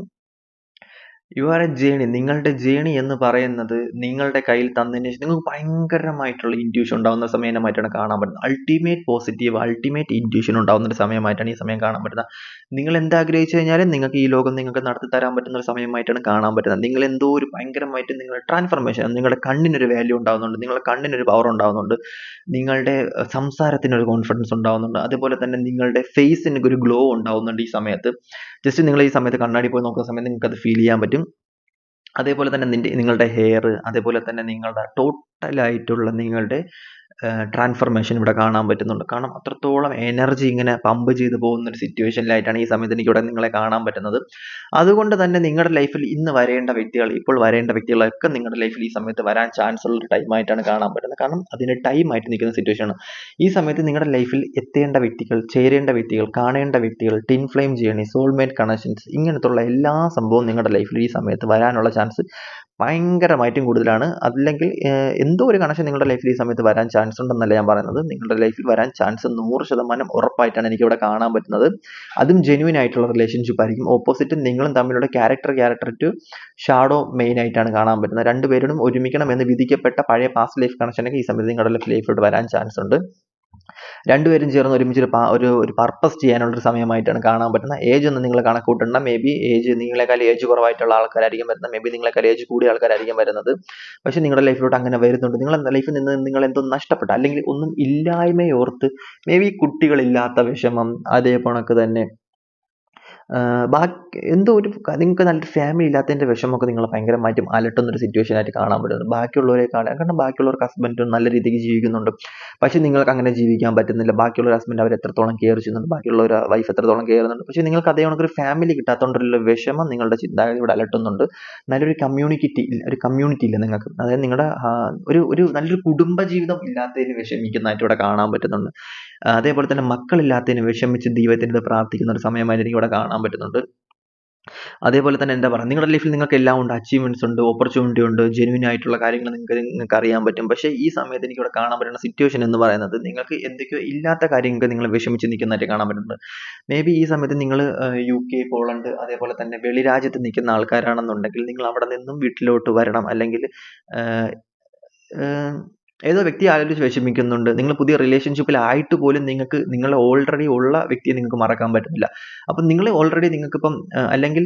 [SPEAKER 1] യു ആർ എ ജേണി. നിങ്ങളുടെ ജേണി എന്ന് പറയുന്നത് നിങ്ങളുടെ കയ്യിൽ തന്നതിന് ശേഷം നിങ്ങൾക്ക് ഭയങ്കരമായിട്ടുള്ള ഇൻറ്റ്യൂഷൻ ഉണ്ടാകുന്ന സമയമായിട്ടാണ് കാണാൻ പറ്റുന്നത്. അൾട്ടിമേറ്റ് പോസിറ്റീവ്, അൾട്ടിമേറ്റ് ഇൻറ്റ്യൂഷൻ ഉണ്ടാകുന്ന ഒരു സമയമായിട്ടാണ് ഈ സമയം കാണാൻ പറ്റുന്നത്. നിങ്ങൾ എന്താഗ്രഹിച്ചു കഴിഞ്ഞാലും നിങ്ങൾക്ക് ഈ ലോകം നിങ്ങൾക്ക് നടത്തി തരാൻ പറ്റുന്ന ഒരു സമയമായിട്ടാണ് കാണാൻ പറ്റുന്നത്. നിങ്ങൾ എന്തോ ഒരു ഭയങ്കരമായിട്ട് നിങ്ങളുടെ ട്രാൻസ്ഫർമേഷൻ, നിങ്ങളുടെ കണ്ണിനൊരു വാല്യൂ ഉണ്ടാകുന്നുണ്ട്, നിങ്ങളുടെ കണ്ണിനൊരു പവർ ഉണ്ടാകുന്നുണ്ട്, നിങ്ങളുടെ സംസാരത്തിനൊരു കോൺഫിഡൻസ് ഉണ്ടാകുന്നുണ്ട്, അതേപോലെ തന്നെ നിങ്ങളുടെ ഫേസിന് ഒരു ഗ്ലോ ഉണ്ടാകുന്നുണ്ട് ഈ സമയത്ത്. ജസ്റ്റ് നിങ്ങൾ ഈ സമയത്ത് കണ്ണാടി പോയി നോക്കുന്ന സമയത്ത് നിങ്ങൾക്ക് അത് ഫീൽ ചെയ്യാൻ പറ്റും. അതേപോലെ തന്നെ നിങ്ങളുടെ ഹെയർ, അതേപോലെ തന്നെ നിങ്ങളുടെ ടോട്ടലായിട്ടുള്ള നിങ്ങളുടെ ട്രാൻസ്ഫർമേഷൻ ഇവിടെ കാണാൻ പറ്റുന്നുണ്ട്. കാരണം അത്രത്തോളം എനർജി ഇങ്ങനെ പമ്പ് ചെയ്ത് പോകുന്ന ഒരു സിറ്റുവേഷനിലായിട്ടാണ് ഈ സമയത്ത് എനിക്കിവിടെ നിങ്ങളെ കാണാൻ പറ്റുന്നത്. അതുകൊണ്ട് തന്നെ നിങ്ങളുടെ ലൈഫിൽ ഇന്ന് വരേണ്ട വ്യക്തികൾ, ഇപ്പോൾ വരേണ്ട വ്യക്തികളൊക്കെ നിങ്ങളുടെ ലൈഫിൽ ഈ സമയത്ത് വരാൻ ചാൻസ് ഉള്ള ഒരു ടൈമായിട്ടാണ് കാണാൻ പറ്റുന്നത്. കാരണം അതിന് ടൈമായിട്ട് നിൽക്കുന്ന സിറ്റുവേഷനാണ്. ഈ സമയത്ത് നിങ്ങളുടെ ലൈഫിൽ എത്തേണ്ട വ്യക്തികൾ, ചേരേണ്ട വ്യക്തികൾ, കാണേണ്ട വ്യക്തികൾ, twin flame journey, soulmate connections ഇങ്ങനത്തുള്ള എല്ലാ സംഭവവും നിങ്ങളുടെ ലൈഫിൽ ഈ സമയത്ത് വരാനുള്ള ചാൻസ് ഭയങ്കരമായിട്ടും കൂടുതലാണ്. അല്ലെങ്കിൽ എന്തോ ഒരു കണക്ഷൻ നിങ്ങളുടെ ലൈഫിൽ ഈ സമയത്ത് വരാൻ ചാൻസ് ഉണ്ടെന്നല്ല ഞാൻ പറയുന്നത്. നിങ്ങളുടെ ലൈഫിൽ വരാൻ ചാൻസ് 100% ഉറപ്പായിട്ടാണ് എനിക്കിവിടെ കാണാൻ പറ്റുന്നത്. അതും ജെന്യുവൻ ആയിട്ടുള്ള റിലേഷൻഷിപ്പ് ആയിരിക്കും. ഓപ്പോസിറ്റും നിങ്ങളും തമ്മിലുള്ള ക്യാരക്ടർ ടു ഷാഡോ മെയിൻ ആയിട്ടാണ് കാണാൻ പറ്റുന്നത്. രണ്ടുപേരും ഒരുമിക്കണം എന്ന് വിധിക്കപ്പെട്ട പഴയ പാസ്റ്റ് ലൈഫ് കണക്ഷനൊക്കെ ഈ സമയത്ത് നിങ്ങളുടെ ലൈഫിലോട്ട് വരാൻ ചാൻസ് ഉണ്ട്. രണ്ടുപേരും ചേർന്ന് ഒരുമിച്ച് ഒരു പർപ്പസ് ചെയ്യാനുള്ള ഒരു സമയമായിട്ടാണ് കാണാൻ പറ്റുന്നത്. ഏജ് ഒന്നും നിങ്ങൾ കണക്കൂട്ടണ്ട. മേ ബി നിങ്ങളെക്കാൾ ഏജ് കുറവായിട്ടുള്ള ആൾക്കാരായിരിക്കും വരുന്നത്. മേ ബി നിങ്ങളെക്കാൾ ഏജ് കൂടിയ ആൾക്കാരായിരിക്കും വരുന്നത്. പക്ഷെ നിങ്ങളുടെ ലൈഫിലോട്ട് അങ്ങനെ വരുന്നുണ്ട്. നിങ്ങളുടെ ലൈഫിൽ നിന്ന് നിങ്ങൾ എന്തോ നഷ്ടപ്പെട്ട, അല്ലെങ്കിൽ ഒന്നും ഇല്ലായ്മയോർത്ത് മേ ബി കുട്ടികളില്ലാത്ത വിഷമം, അതേപോണക്ക് തന്നെ എന്തോ ഒരു നിങ്ങൾക്ക് നല്ലൊരു ഫാമിലി ഇല്ലാത്തതിൻ്റെ വിഷമമൊക്കെ നിങ്ങളെ ഭയങ്കരമായിട്ടും അലട്ടുന്ന ഒരു സിറ്റുവേഷൻ ആയിട്ട് കാണാൻ പറ്റുന്നത്. ബാക്കിയുള്ളവരെക്കാളും, കാരണം ബാക്കിയുള്ളവർക്ക് ഹസ്ബൻഡ് നല്ല രീതിക്ക് ജീവിക്കുന്നുണ്ട്. പക്ഷെ നിങ്ങൾക്ക് അങ്ങനെ ജീവിക്കാൻ പറ്റുന്നില്ല. ബാക്കിയുള്ള ഹസ്ബൻഡ് അവർ എത്രത്തോളം കെയർ ചെയ്യുന്നുണ്ട്, ബാക്കിയുള്ള ഒരു വൈഫ് എത്രത്തോളം കെയർ ചെയ്യുന്നുണ്ട്. പക്ഷെ നിങ്ങൾക്ക് അതേ കണക്കൊരു ഫാമിലി കിട്ടാത്തതുകൊണ്ടുള്ള വിഷമം നിങ്ങളുടെ ചിന്താഗതിയോട് അലട്ടുന്നുണ്ട്. നല്ലൊരു കമ്മ്യൂണിറ്റി ഇല്ല നിങ്ങൾക്ക്. അതായത് നിങ്ങളുടെ ഒരു നല്ലൊരു കുടുംബ ജീവിതം ഇല്ലാത്തതിന് വിഷമിക്കുന്നതായിട്ട് ഇവിടെ കാണാൻ പറ്റുന്നുണ്ട്. അതേപോലെ തന്നെ മക്കളില്ലാത്തതിന് വിഷമിച്ച് ദൈവത്തിനോട് പ്രാർത്ഥിക്കുന്ന ഒരു സമയമായിട്ട് എനിക്ക് ഇവിടെ കാണാൻ പറ്റുന്നുണ്ട്. അതേപോലെ തന്നെ എന്താ പറയുക, നിങ്ങളുടെ ലൈഫിൽ നിങ്ങൾക്ക് എല്ലാം ഉണ്ട്, അച്ചീവ്മെന്റ്സ് ഉണ്ട്, ഓപ്പർച്യൂണിറ്റി ഉണ്ട്, ജെന്യുവൻ ആയിട്ടുള്ള കാര്യങ്ങൾ നിങ്ങൾക്ക് അറിയാൻ പറ്റും. പക്ഷേ ഈ സമയത്ത് എനിക്ക് ഇവിടെ കാണാൻ പറ്റുന്ന സിറ്റുവേഷൻ എന്ന് പറയുന്നത് നിങ്ങൾക്ക് എന്തൊക്കെയോ ഇല്ലാത്ത കാര്യങ്ങൾക്ക് നിങ്ങൾ വിഷമിച്ച് നിൽക്കുന്നതായിട്ട് കാണാൻ പറ്റുന്നുണ്ട്. മേ ബി ഈ സമയത്ത് നിങ്ങൾ UK, പോളണ്ട്, അതേപോലെ തന്നെ വെളിരാജ്യത്ത് നിൽക്കുന്ന ആൾക്കാരാണെന്നുണ്ടെങ്കിൽ നിങ്ങൾ അവിടെ നിന്നും വീട്ടിലോട്ട് വരണം. അല്ലെങ്കിൽ ഏതോ വ്യക്തി ആലോചിച്ച് വിഷമിക്കുന്നുണ്ട്. നിങ്ങൾ പുതിയ റിലേഷൻഷിപ്പിലായിട്ട് പോലും നിങ്ങൾ ഓൾറെഡി ഉള്ള വ്യക്തിയെ നിങ്ങൾക്ക് മറക്കാൻ പറ്റുന്നില്ല. അപ്പം നിങ്ങൾ ഓൾറെഡി നിങ്ങൾക്കിപ്പം അല്ലെങ്കിൽ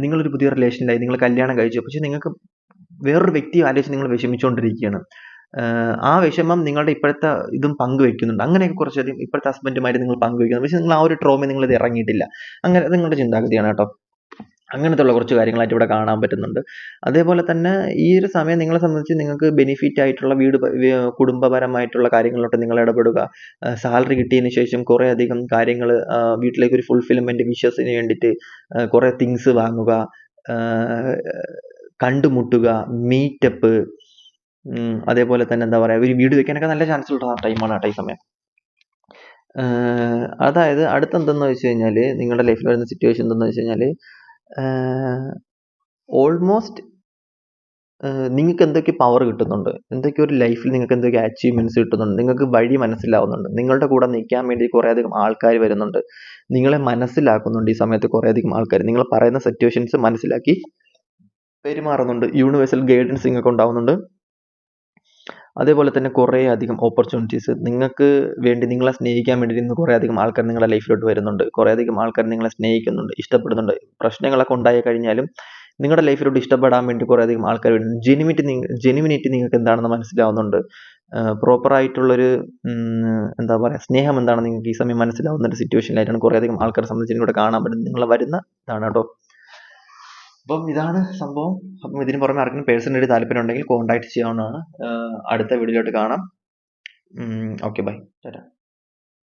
[SPEAKER 1] നിങ്ങളൊരു പുതിയ റിലേഷനിലായി, നിങ്ങൾ കല്യാണം കഴിച്ചു. പക്ഷെ നിങ്ങൾക്ക് വേറൊരു വ്യക്തിയെ ആലോചിച്ച് നിങ്ങൾ വിഷമിച്ചുകൊണ്ടിരിക്കുകയാണ്. ആ വിഷമം നിങ്ങളുടെ ഇപ്പോഴത്തെ ഇതും പങ്കുവെക്കുന്നുണ്ട്. അങ്ങനെയൊക്കെ കുറച്ചധികം ഇപ്പോഴത്തെ ഹസ്ബൻഡുമായിട്ട് നിങ്ങൾ പങ്കുവെക്കുന്നു. പക്ഷെ നിങ്ങൾ ആ ഒരു ട്രോമയിൽ നിങ്ങൾ ഇത് ഇറങ്ങിയിട്ടില്ല. അങ്ങനെ നിങ്ങളുടെ ചിന്താഗതിയാണ് കേട്ടോ. അങ്ങനത്തുള്ള കുറച്ച് കാര്യങ്ങളായിട്ട് ഇവിടെ കാണാൻ പറ്റുന്നുണ്ട്. അതേപോലെ തന്നെ ഈ ഒരു സമയം നിങ്ങളെ സംബന്ധിച്ച് നിങ്ങൾക്ക് ബെനിഫിറ്റ് ആയിട്ടുള്ള കുടുംബപരമായിട്ടുള്ള കാര്യങ്ങളിലോട്ട് നിങ്ങൾ ഇടപെടുക. സാലറി കിട്ടിയതിന് ശേഷം കുറേ അധികം കാര്യങ്ങൾ വീട്ടിലേക്ക് ഒരു ഫുൾഫിൽമെന്റ് വിഷസിന് വേണ്ടിയിട്ട് കുറേ തിങ്സ് വാങ്ങുക, കണ്ടുമുട്ടുക, മീറ്റപ്പ്, അതേപോലെ തന്നെ എന്താ പറയുക, ഒരു വീട് വെക്കാനൊക്കെ നല്ല ചാൻസ് ഉള്ള ടൈമാണ് കേട്ടോ ഈ സമയം. അതായത് അടുത്തെന്തെന്ന് വെച്ച് കഴിഞ്ഞാൽ, നിങ്ങളുടെ ലൈഫിൽ വരുന്ന സിറ്റുവേഷൻ എന്തെന്ന് വെച്ച് കഴിഞ്ഞാൽ, ഓൾമോസ്റ്റ് നിങ്ങൾക്ക് എന്തൊക്കെ പവർ കിട്ടുന്നുണ്ട്, എന്തൊക്കെ ഒരു ലൈഫിൽ നിങ്ങൾക്ക് എന്തൊക്കെ അച്ചീവ്മെന്റ്സ് കിട്ടുന്നുണ്ട്, നിങ്ങൾക്ക് വഴി മനസ്സിലാവുന്നുണ്ട്, നിങ്ങളുടെ കൂടെ നിൽക്കാൻ വേണ്ടി കുറേ അധികം ആൾക്കാർ വരുന്നുണ്ട്, നിങ്ങളെ മനസ്സിലാക്കുന്നുണ്ട്. ഈ സമയത്ത് കുറേ അധികം ആൾക്കാർ നിങ്ങൾ പറയുന്ന സിറ്റുവേഷൻസ് മനസ്സിലാക്കി പെരുമാറുന്നുണ്ട്. യൂണിവേഴ്സൽ ഗൈഡൻസ് നിങ്ങൾക്ക് ഉണ്ടാവുന്നുണ്ട്. അതേപോലെ തന്നെ കുറേ അധികം ഓപ്പർച്യൂണിറ്റീസ് നിങ്ങൾക്ക് വേണ്ടി, നിങ്ങളെ സ്നേഹിക്കാൻ വേണ്ടി ഇന്ന് കുറേ അധികം ആൾക്കാർ നിങ്ങളുടെ ലൈഫിലോട്ട് വരുന്നുണ്ട്. കുറേ അധികം ആൾക്കാർ നിങ്ങളെ സ്നേഹിക്കുന്നുണ്ട്, ഇഷ്ടപ്പെടുന്നുണ്ട്. പ്രശ്നങ്ങളൊക്കെ ഉണ്ടായി കഴിഞ്ഞാലും നിങ്ങളുടെ ലൈഫിലോട്ട് ഇഷ്ടപ്പെടാൻ വേണ്ടി കുറേ അധികം ആൾക്കാർ വരുന്നുണ്ട്. ജെനുവിനിറ്റി നിങ്ങൾക്ക് എന്താണെന്ന് മനസ്സിലാവുന്നുണ്ട്. പ്രോപ്പറായിട്ടുള്ളൊരു എന്താ പറയുക, സ്നേഹം എന്താണെന്ന് നിങ്ങൾക്ക് ഈ സമയം മനസ്സിലാവുന്ന ഒരു സിറ്റുവേഷനിലായിട്ടാണ് കുറേ അധികം ആൾക്കാരെ സംബന്ധിച്ച് എനിക്കിവിടെ കാണാൻ പറ്റുന്നത്. നിങ്ങൾ വരുന്ന ഇതാണ് കേട്ടോ. അപ്പം ഇതാണ് സംഭവം. അപ്പം ഇതിന് പുറമെ ആർക്കെങ്കിലും പേഴ്സണലി താല്പര്യം ഉണ്ടെങ്കിൽ കോൺടാക്ട് ചെയ്യാവുന്നതാണ്. അടുത്ത വീഡിയോയിലോട്ട് കാണാം. Okay, bye, Tata.